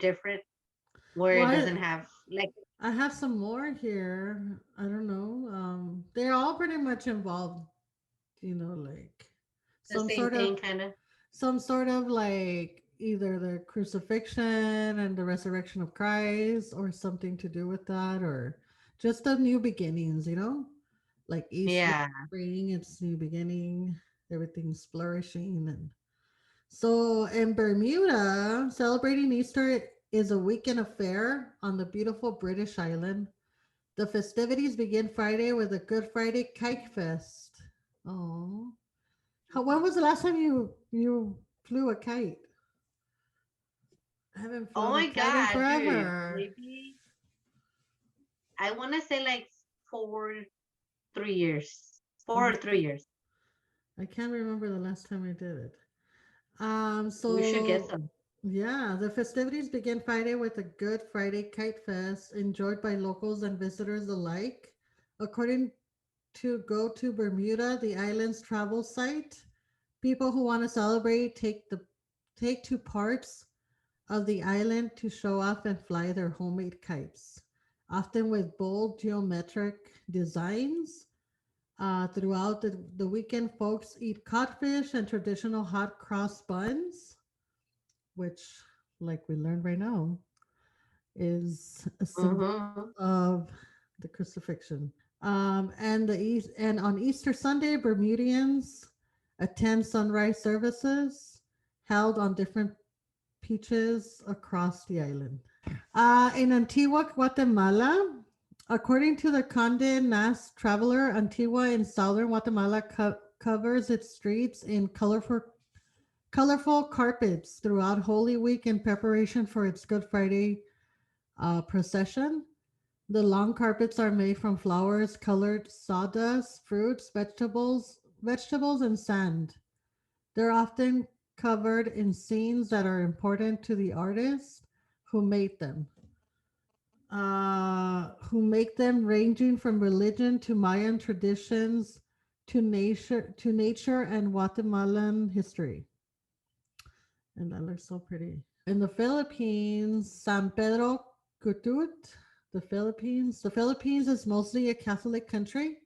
where Well, it doesn't have like I have some more here. I don't know. They're all pretty much involved, like the some same sort of thing, kind of? like either the crucifixion and the resurrection of Christ or something to do with that, or just the new beginnings, like Easter Yeah. spring, it's new beginning, everything's flourishing, and So in Bermuda, celebrating Easter is a weekend affair on the beautiful British island. The festivities begin Friday with a Good Friday Kite Fest. Oh, when was the last time you flew a kite? I haven't Oh flown a my kite in God, dude. forever. Maybe I want to say like 3 years, 4 or 3 years. I can't remember the last time I did it. We should get So some. yeah, the festivities begin Friday with a Good Friday Kite Fest enjoyed by locals and visitors alike. According to Go to Bermuda, the island's travel site, people who want to celebrate take to parts of the island to show off and fly their homemade kites, often with bold geometric designs. Throughout the weekend, folks eat codfish and traditional hot cross buns, which, like we learned right now, is a symbol Mm-hmm. of the crucifixion. And on Easter Sunday, Bermudians attend sunrise services held on different beaches across the island. In Antigua, Guatemala, according to the Conde Nast Traveler, Antigua in southern Guatemala covers its streets in colorful carpets throughout Holy Week in preparation for its Good Friday procession. The long carpets are made from flowers, colored sawdust, fruits, vegetables, and sand. They're often covered in scenes that are important to the artists who made them. Who make them ranging from religion to Mayan traditions to nature and Guatemalan history. And that looks so pretty. In the Philippines, San Pedro Cutut, the Philippines is mostly a Catholic country,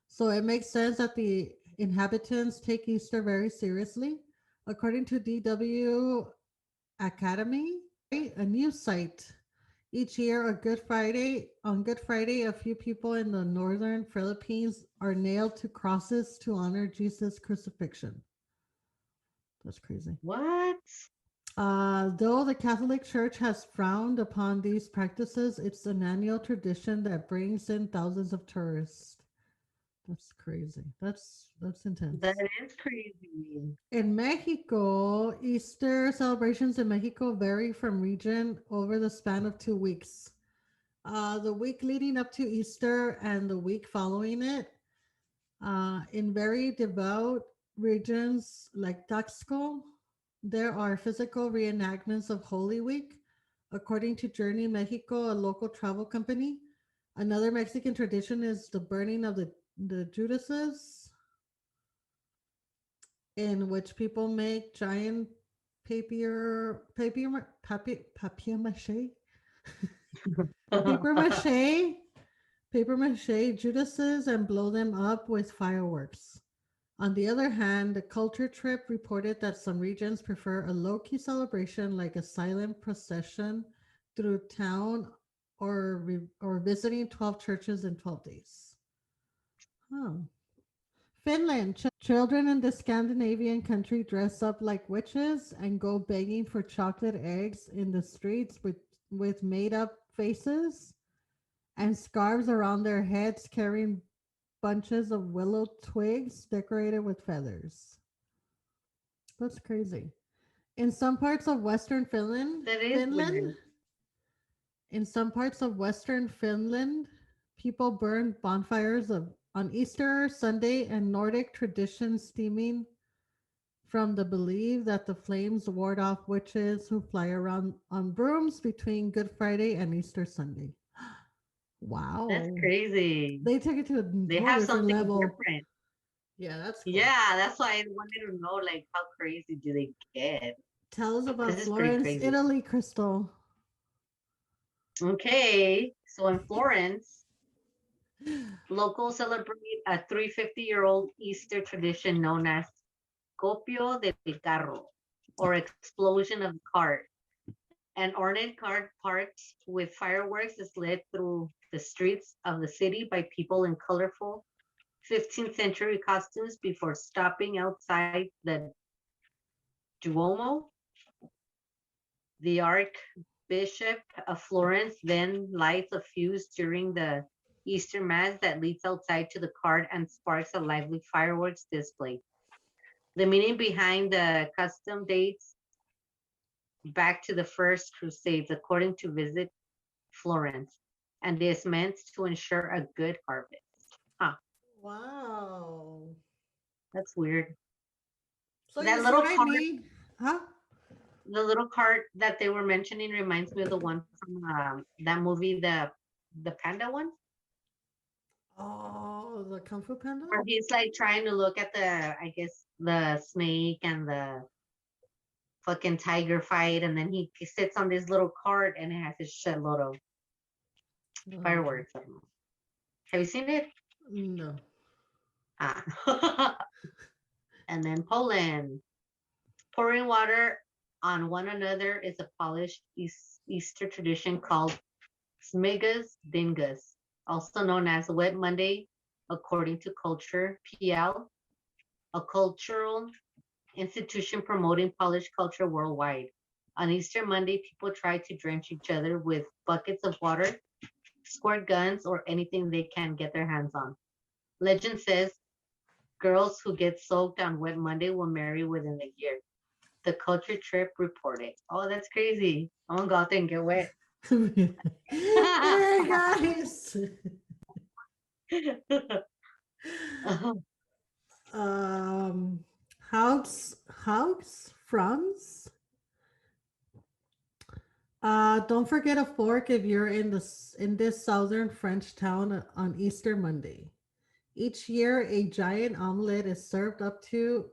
so it makes sense that the inhabitants take Easter very seriously. According to DW Academy, a news site, each year on Good Friday, a few people in the northern Philippines are nailed to crosses to honor Jesus' crucifixion. That's crazy. What? Though the Catholic Church has frowned upon these practices, it's an annual tradition that brings in thousands of tourists. That's crazy. That's intense. That is crazy. In Mexico, Easter celebrations in Mexico vary from region over the span of 2 weeks. The week leading up to Easter and the week following it, in very devout regions like Taxco, there are physical reenactments of Holy Week. According to Journey Mexico, a local travel company, another Mexican tradition is the burning of the Judases, in which people make giant papier mache paper mache paper mache Judases and blow them up with fireworks. On the other hand, the Culture Trip reported that some regions prefer a low-key celebration like a silent procession through town or visiting 12 churches in 12 days. Oh. Finland. Children in the Scandinavian country dress up like witches and go begging for chocolate eggs in the streets with made up faces and scarves around their heads carrying bunches of willow twigs decorated with feathers. That's crazy. In some parts of Western That is Finland, weird. in some parts of Western Finland, people burn bonfires on Easter Sunday and Nordic tradition stemming from the belief that the flames ward off witches who fly around on brooms between Good Friday and Easter Sunday. That's Wow. crazy. They took it to a They whole have different something level. different. Yeah, that's cool. Yeah, that's why I wanted to know, like, how crazy do they get? Tell us about This is pretty Florence, crazy. Italy, Crystal. Okay, so in Florence, locals celebrate a 350-year-old Easter tradition known as Copio del Carro, or explosion of the cart. An ornate cart parked with fireworks is led through the streets of the city by people in colorful 15th century costumes before stopping outside the Duomo. The Archbishop of Florence then lights a fuse during the Easter Mass that leads outside to the cart and sparks a lively fireworks display. The meaning behind the custom dates back to the first Crusades, according to Visit Florence, and is meant to ensure a good harvest. Huh, Wow. that's weird. So you That see little what I cart, mean? Huh? the little cart that they were mentioning reminds me of the one from that movie, the panda one, Oh, the Kung Fu Panda? where he's like trying to look at I guess, the snake and the fucking tiger fight, and then he sits on this little cart and it has a shitload of fireworks. I don't know. Have you seen it? No. Ah. And then Poland. Pouring water on one another is a Polish Easter tradition called Smigas Dingas, also known as Wet Monday, according to Culture PL, a cultural institution promoting Polish culture worldwide. On Easter Monday, people try to drench each other with buckets of water, squirt guns, or anything they can get their hands on. Legend says girls who get soaked on Wet Monday will marry within a year. The culture trip reported. Oh, that's crazy. I'm gonna go out there and get wet. Hey guys. um House Franz. Don't forget a fork if you're in this southern French town on Easter Monday. Each year, a giant omelet is served up in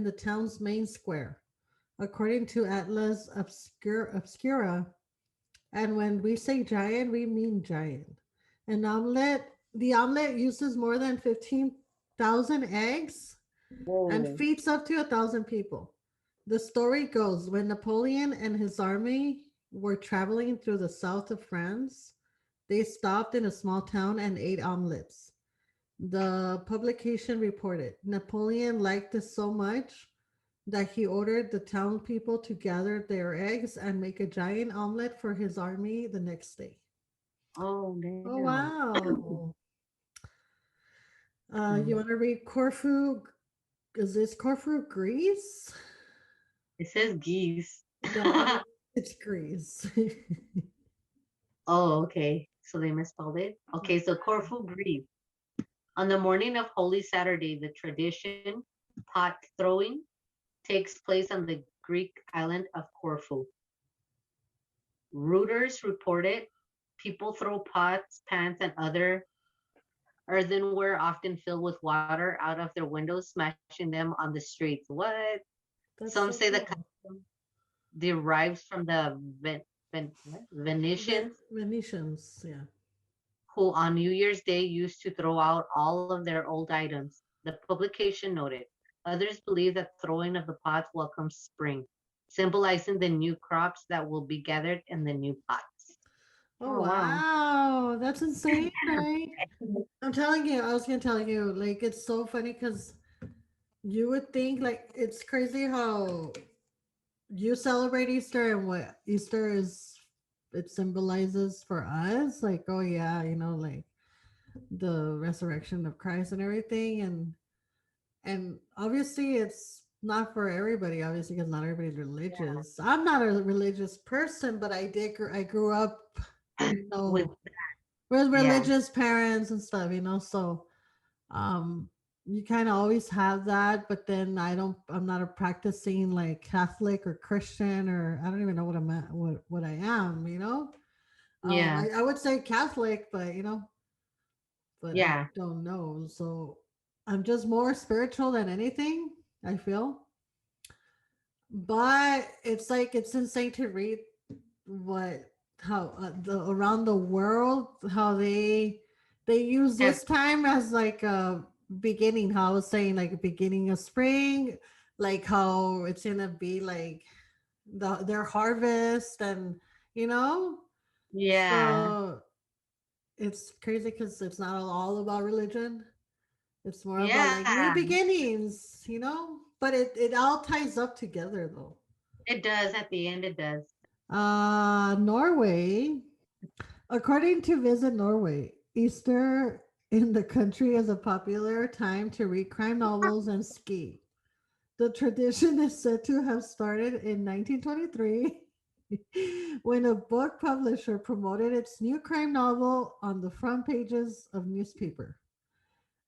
the town's main square, according to Atlas Obscura. And when we say giant, we mean giant. The omelet uses more than 15,000 eggs and Whoa. feeds up to 1,000 people. The story goes when Napoleon and his army were traveling through the south of France, they stopped in a small town and ate omelets. The publication reported Napoleon liked this so much that he ordered the town people to gather their eggs and make a giant omelet for his army the next day. Oh, Oh, damn. wow. You Mm. want to read Corfu? Is this Corfu, Greece? It says geese. No, it's Greece. Oh, okay. So they misspelled it. Okay, so Corfu, Greece. On the morning of Holy Saturday, the tradition pot throwing takes place on the Greek island of Corfu. Reuters reported people throw pots, pans, and other earthenware, often filled with water, out of their windows, smashing them on the streets. What? That's Some so say the cool. custom derives from the Venetians, Venetians, yeah. who on New Year's Day used to throw out all of their old items. The publication noted. Others believe that throwing of the pots welcomes spring, symbolizing the new crops that will be gathered in the new pots. Oh Oh, wow. wow, that's insane, right? I'm telling you, I was gonna tell you, like it's so funny because you would think like it's crazy how you celebrate Easter and what Easter is it symbolizes for us. Like, oh yeah, like the resurrection of Christ and everything, and obviously it's not for everybody, obviously, because not everybody's religious. I'm not a religious person, but I grew up, you With, know, with yeah. religious parents and stuff, so um you kind of always have that, but then I'm not a practicing like Catholic or Christian, or I don't even know what I'm at, what I am, Yeah. I would say Catholic, but but I Yeah. don't know. So I'm just more spiritual than anything, I feel. But it's like it's insane to read what how around the world how they use Have, this time as like a beginning. How I was saying, like a beginning of spring, like how it's gonna be like their harvest, and you know. yeah. So it's crazy because it's not all about religion. It's more about like new Yeah. beginnings. But it all ties up together though. It does at the end. It does. Norway. According to Visit Norway, Easter in the country is a popular time to read crime novels and ski. The tradition is said to have started in 1923 when a book publisher promoted its new crime novel on the front pages of newspaper.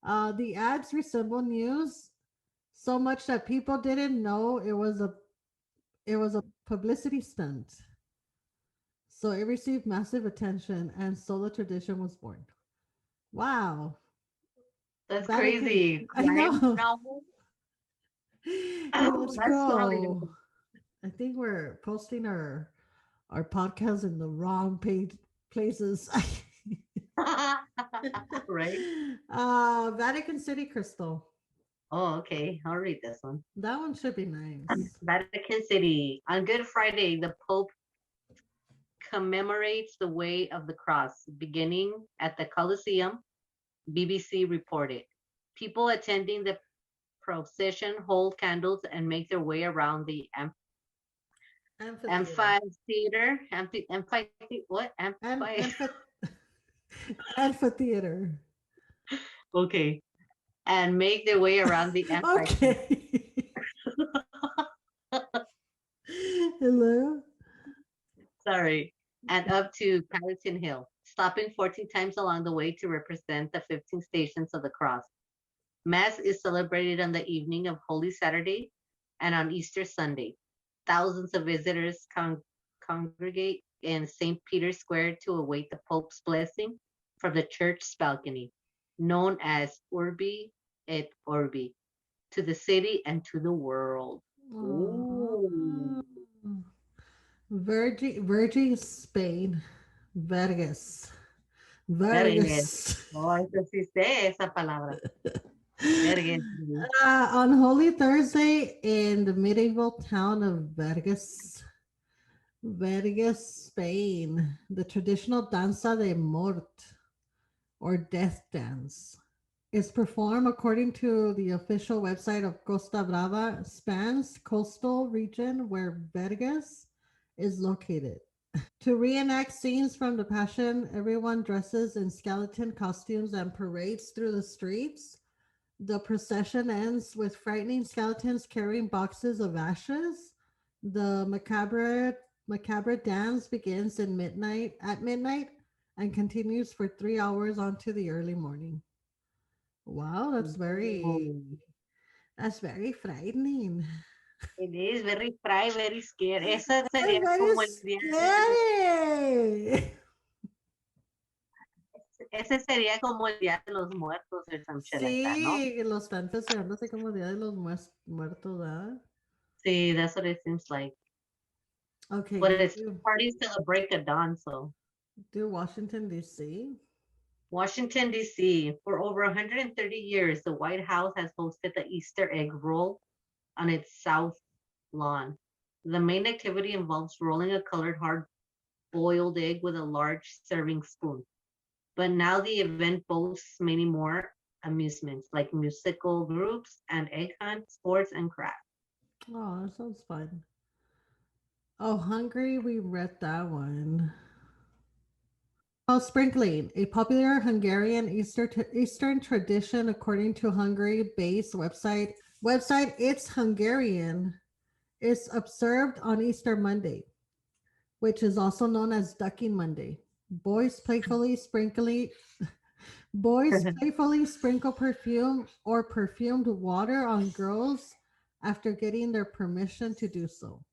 The ads resemble news so much that people didn't know it was a publicity stunt. So it received massive attention, and so the tradition was born. Wow, That's Vatican. crazy. I Crime know. novel. Hey, let's That's totally go. I think we're posting our podcast in the wrong page places. different. Right? Vatican City Crystal. Oh, okay. I'll read this one. That one should be nice. Vatican City. On Good Friday, the Pope commemorates the Way of the Cross, beginning at the Colosseum, BBC reported. People attending the procession hold candles and make their way around the Amphitheater. amphitheater. What? Amphitheater. Okay. And make their way around the amphitheater. Okay. Hello. Sorry. And up to Paddington Hill, stopping 14 times along the way to represent the 15 stations of the cross. Mass is celebrated on the evening of Holy Saturday and on Easter Sunday. Thousands of visitors congregate in St. Peter's Square to await the Pope's blessing from the church's balcony, known as Urbi et Orbi, to the city and to the world. Ooh. Virgin Spain. Vergas. Vergüenza. Vergas. Oh, eso sí sé esa palabra. Vergüenza. On Holy Thursday in the medieval town of Vergas, Spain, the traditional danza de mort or death dance is performed according to the official website of Costa Brava, Spain's coastal region where Vergas is located. To reenact scenes from the Passion, everyone dresses in skeleton costumes and parades through the streets. The procession ends with frightening skeletons carrying boxes of ashes. The macabre dance begins at midnight and continues for 3 hours onto the early morning. Wow, Ooh. that's very frightening. It is very fry, very scary. Eso That's sería very como el día scary. ese sería como el día de los muertos or some shit like that, ¿no? Sí, lo están festejando así como Día de los Muertos, ¿verdad? Sí, that's what it seems like. Okay, But it's parties till the break of dawn, so. do Washington, D.C.? Washington, D.C. For over 130 years, the White House has hosted the Easter egg roll on its south lawn. The main activity involves rolling a colored hard boiled egg with a large serving spoon. But now the event boasts many more amusements like musical groups and egg hunt, sports, and crafts. Oh, that sounds fun. Oh, Hungary, we read that one. Oh, sprinkling, a popular Hungarian Eastern tradition according to Hungary-based website It's Hungarian is observed on Easter Monday, which is also known as Ducking Monday. Boys playfully sprinkling Boys playfully sprinkle perfume or perfumed water on girls after getting their permission to do so.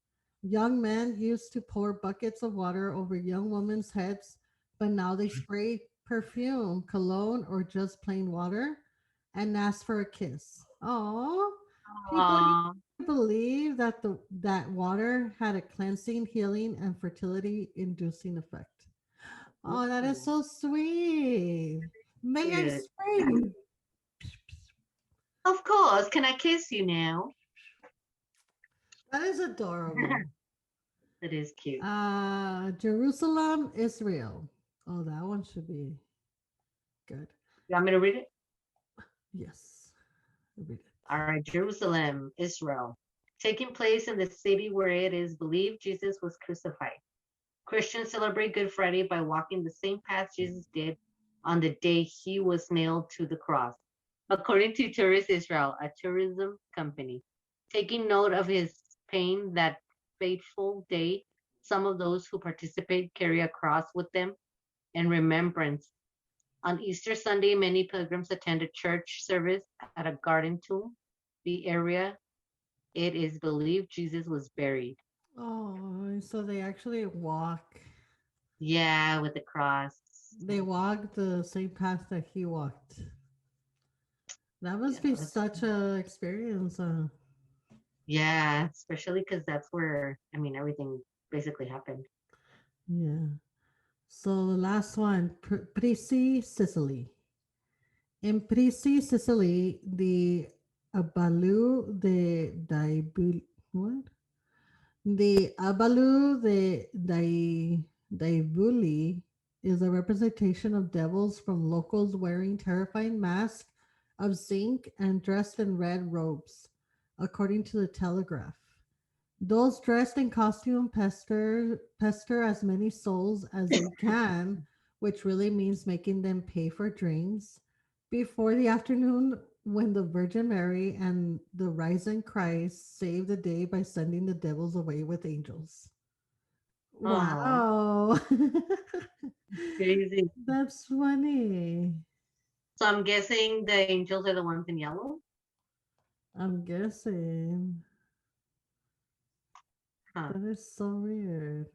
Young men used to pour buckets of water over young women's heads, but now they spray perfume, cologne, or just plain water and ask for a kiss. Oh, people used Aw, to believe that that water had a cleansing, healing, and fertility inducing effect. Oh, that is ooh, so sweet. May I cute. spray? Of course, can I kiss you now? That is adorable. That is cute. Jerusalem, Israel. Oh, that one should be good. You want me to read it? Yes. Read it. All right, Jerusalem, Israel. Taking place in the city where it is believed Jesus was crucified. Christians celebrate Good Friday by walking the same path Jesus did on the day he was nailed to the cross. According to Tourist Israel, a tourism company, taking note of his pain that fateful day, some of those who participate carry a cross with them in remembrance. On Easter Sunday, many pilgrims attend a church service at a garden tomb, the area it is believed Jesus was buried. Oh, so they actually walk. Yeah, with the cross. They walk the same path that he walked. That must be That's, such a experience. yeah, especially because that's where, I mean, everything basically happened. Yeah. So the last one, Prisi, Sicily. In Prisi, Sicily, the Abalu de Daibul, what? The Abalu de Daibuli is a representation of devils from locals wearing terrifying masks of zinc and dressed in red robes, according to the Telegraph. Those dressed in costume pester as many souls as they can, which really means making them pay for drinks, before the afternoon when the Virgin Mary and the risen Christ save the day by sending the devils away with angels. Oh, Wow. crazy. That's funny. So I'm guessing the angels are the ones in yellow? I'm guessing. Huh, That is so weird.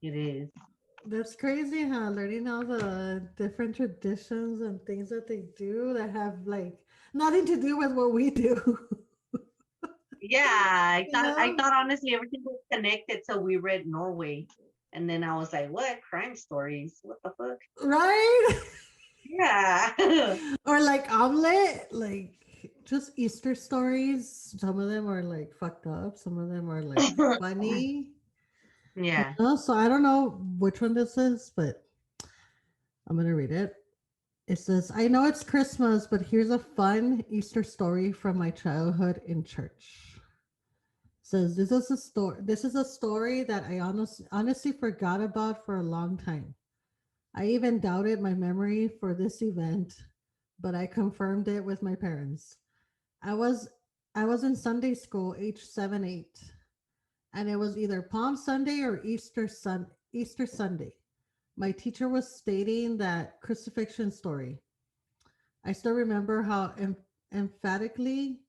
it is. That's crazy, huh? Learning all the different traditions and things that they do that have like nothing to do with what we do. Yeah, I You thought I know? thought honestly everything was connected till we read Norway. And then I was like, what? Crime stories? What the fuck? Right? Yeah. Or like omelet, like just Easter stories. Some of them are like fucked up, some of them are like funny. You Yeah. know? So I don't know which one this is, but I'm gonna read it. It says, I know it's Christmas, but here's a fun Easter story from my childhood in church. It says this is a story that I honestly forgot about for a long time. I even doubted my memory for this event, but I confirmed it with my parents. I was I was in Sunday school, age 7, 8, and it was either Palm Sunday or Easter Sunday. My teacher was stating that crucifixion story. I still remember how emphatically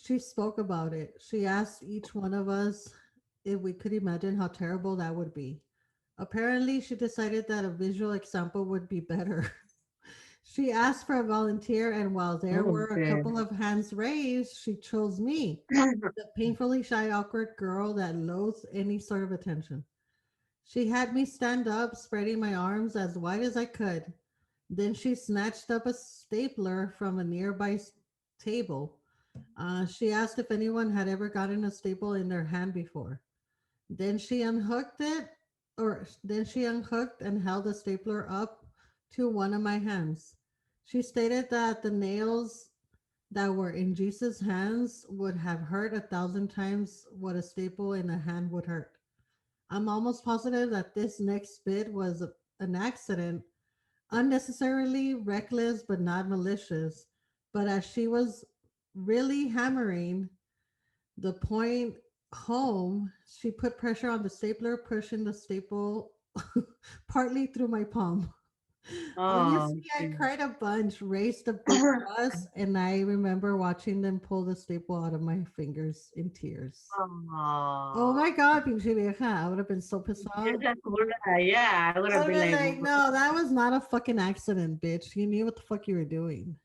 she spoke about it. She asked each one of us if we could imagine how terrible that would be. Apparently, she decided that a visual example would be better. She asked for a volunteer, and while there Oh, were a good. couple of hands raised, she chose me, the painfully shy, awkward girl that loathes any sort of attention. She had me stand up, spreading my arms as wide as I could. Then she snatched up a stapler from a nearby table. She asked if anyone had ever gotten a staple in their hand before. Then she unhooked it, or then she unhooked and held the stapler up to one of my hands. She stated that the nails that were in Jesus' hands would have hurt 1,000 times what a staple in a hand would hurt. I'm almost positive that this next bit was an accident, unnecessarily reckless but not malicious. But as she was really hammering the point home, she put pressure on the stapler, pushing the staple partly through my palm. Oh, Honestly, I geez. cried a bunch, raised a big fuss, and I remember watching them pull the staple out of my fingers in tears. Oh Oh. my God, pinche vieja. I would have been so pissed off. Yeah, I would I have would been have been like, like, no, that was not a fucking accident, bitch. You knew what the fuck you were doing.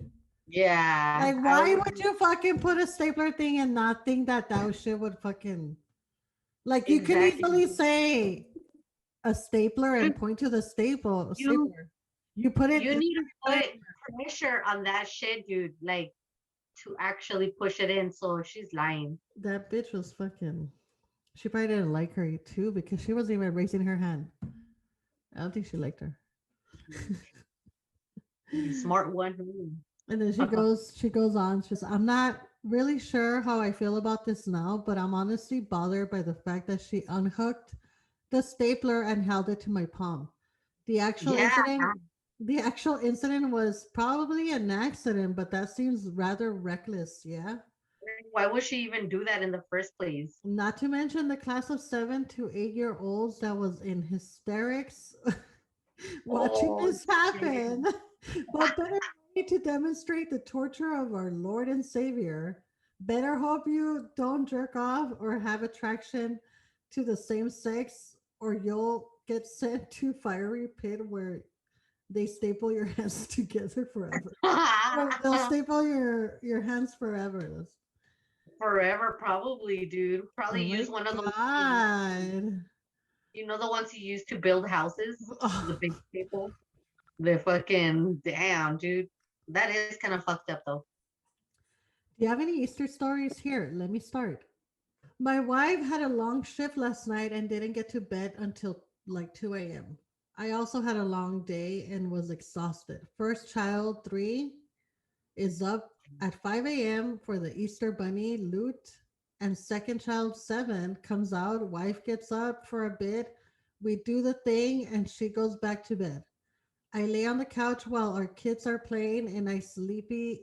yeah, Like, I why would would you fucking put a stapler thing and not think that that shit would fucking. Like, you can exactly. easily say a stapler and point to the You stapler. You put it you in need to the put stapler. pressure on that shit, dude, like to actually push it in. So she's lying. That bitch was fucking. She probably didn't like her too because she wasn't even raising her hand. I don't think she liked her. Mm, you smart one. Hmm. And then she goes on. She's, I'm not really sure how I feel about this now, but I'm honestly bothered by the fact that she unhooked the stapler and held it to my palm. The actual Yeah. incident, the actual incident was probably an accident, but that seems rather reckless. Yeah. Why would she even do that in the first place? Not to mention the class of 7 to 8 year olds that was in hysterics watching Oh, this shit. happen. What better way to demonstrate the torture of our Lord and Savior? Better hope you don't jerk off or have attraction to the same sex, or you'll get sent to fiery pit where they staple your hands together forever. Or they'll staple your hands forever. Forever, probably, dude. Oh Probably my use one of those, god. the ones you use to build houses, the Oh, big people. The fucking damn, dude. That is kind of fucked up, though. do you have any Easter stories here? Let me start. My wife had a long shift last night and didn't get to bed until like 2 a.m. I also had a long day and was exhausted. First child, 3, is up at 5 a.m. for the Easter bunny loot. And second child, 7, comes out. Wife gets up for a bit. We do the thing and she goes back to bed. I lay on the couch while our kids are playing and I sleepily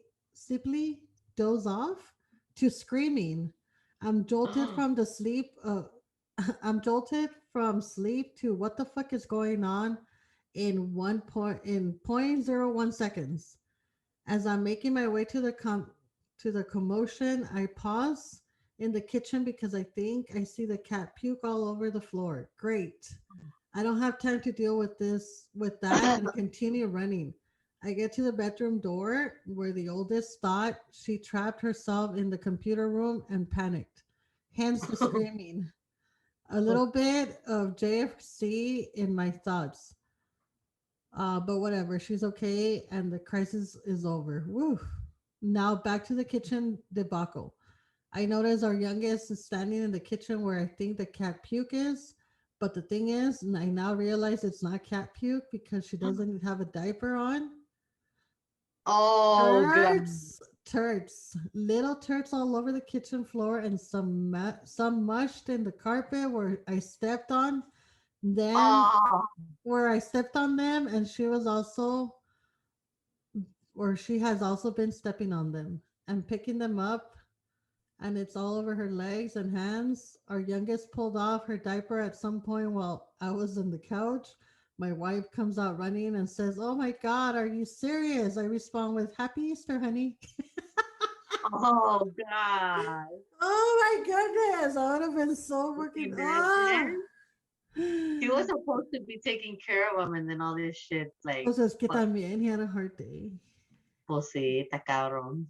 doze off to screaming. I'm jolted Oh, from the sleep. I'm jolted from sleep to what the fuck is going on in point zero 0.01 seconds. As I'm making my way to the commotion, I pause in the kitchen because I think I see the cat puke all over the floor. Great. I don't have time to deal with that and continue running. I get to the bedroom door where the oldest thought she trapped herself in the computer room and panicked. Hence the screaming. A little bit of JFC in my thoughts. But whatever, she's okay and the crisis is over. Woo. Now back to the kitchen debacle. I notice our youngest is standing in the kitchen where I think the cat puke is. But the thing is, I now realize it's not cat puke because she doesn't have a diaper on. oh, God. Turds, little turds all over the kitchen floor, and some mushed in the carpet where I stepped on them, Oh, and she has also been stepping on them and picking them up, and it's all over her legs and hands. Our youngest pulled off her diaper at some point while I was on the couch. My wife comes out running and says, "Oh my God, are you serious?" I respond with, "Happy Easter, honey." oh, God. Oh my goodness. I would have been so working. Ah. Imagine. He was supposed to be taking care of him, and then all this shit, like, Pues es que fuck, también he had a hard day. pues sí, está cabrón.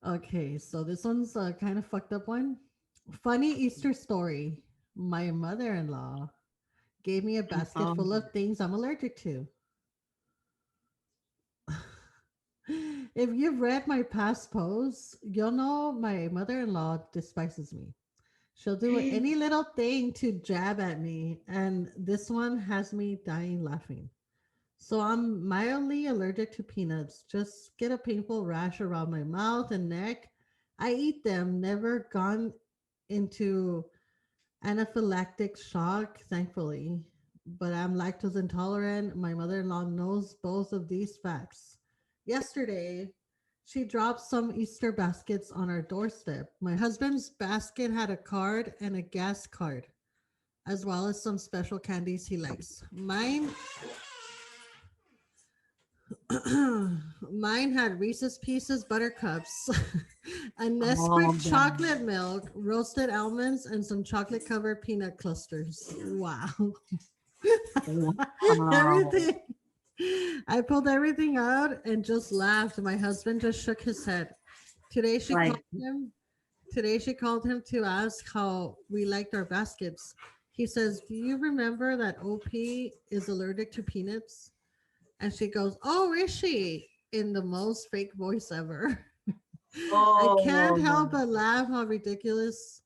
Okay, so this one's a kind of fucked up one. Funny Easter story. My mother in law gave me a basket full of things I'm allergic to. If you've read my past posts, you'll know my mother in law despises me. She'll do any little thing to jab at me, and this one has me dying laughing. So I'm mildly allergic to peanuts. Just get a painful rash around my mouth and neck. I eat them, never gone into anaphylactic shock, thankfully. But I'm lactose intolerant. My mother in law knows both of these facts. Yesterday, she dropped some Easter baskets on our doorstep. My husband's basket had a card and a gas card, as well as some special candies he likes. Mine had Reese's Pieces buttercups, a Oh, Nesquik God. chocolate milk, roasted almonds, and some chocolate covered peanut clusters. Wow. Wow. Everything. I pulled everything out and just laughed. My husband just shook his head. Today she Like, called him. Today she called him to ask how we liked our baskets. He says, "Do you remember that OP is allergic to peanuts?" And she goes, "Oh, is she?" In the most fake voice ever. I can't help oh, but laugh how ridiculous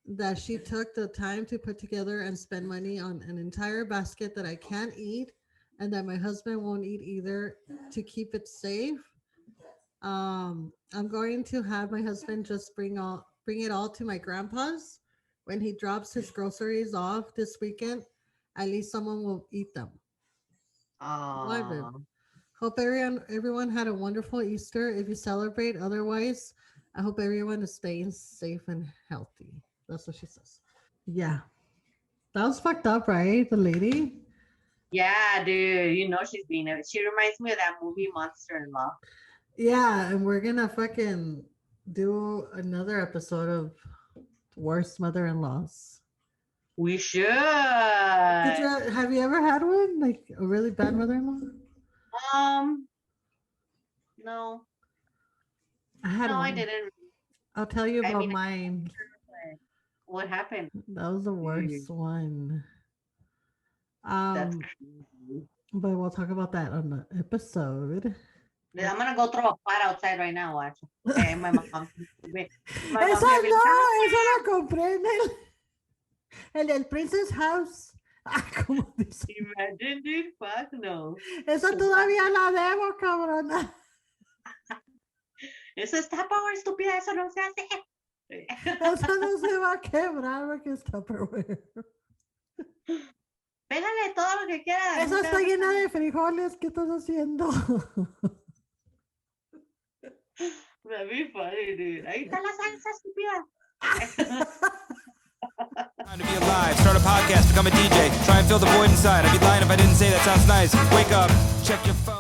that she took the time to put together and spend money on an entire basket that I can't eat and that my husband won't eat either to keep it safe. I'm going to have my husband just bring it all to my grandpa's when he drops his groceries off this weekend. At least someone will eat them. Love it. Oh, Hope everyone had a wonderful Easter. If you celebrate, otherwise, I hope everyone is staying safe and healthy. That's what she says. Yeah, that was fucked up, right? The lady. yeah, dude. You know she's being a. She reminds me of that movie Monster in Law. Yeah, and we're gonna fucking do another episode of worst mother-in-laws. We should. Have you ever had one like a really bad mother-in-law? No, I had no, I one. didn't. I'll tell you I about mean, mine. what happened? That was the worst one. That's Um, crazy. but we'll talk about that on the episode. I'm gonna go throw a pot outside right now. Watch. Okay, my mom. My Eso mom's gonna be no, like, eso lo compré en el del Princess House. Ah, ¿cómo dice? imagine, dude. Fuck no. Eso todavía la debo, cabrona. Eso es Tupperware, estúpida. Eso no se hace. Eso no se va a quebrar porque es Tupperware. Pégale todo lo que quieras. Eso está llena de frijoles. ¿Qué estás haciendo? That'd be funny, dude. Ahí está la salsa, estúpida. Time to be alive. Start a podcast. Become a DJ. Try and fill the void inside. I'd be lying if I didn't say that sounds nice. Wake up. Check your phone.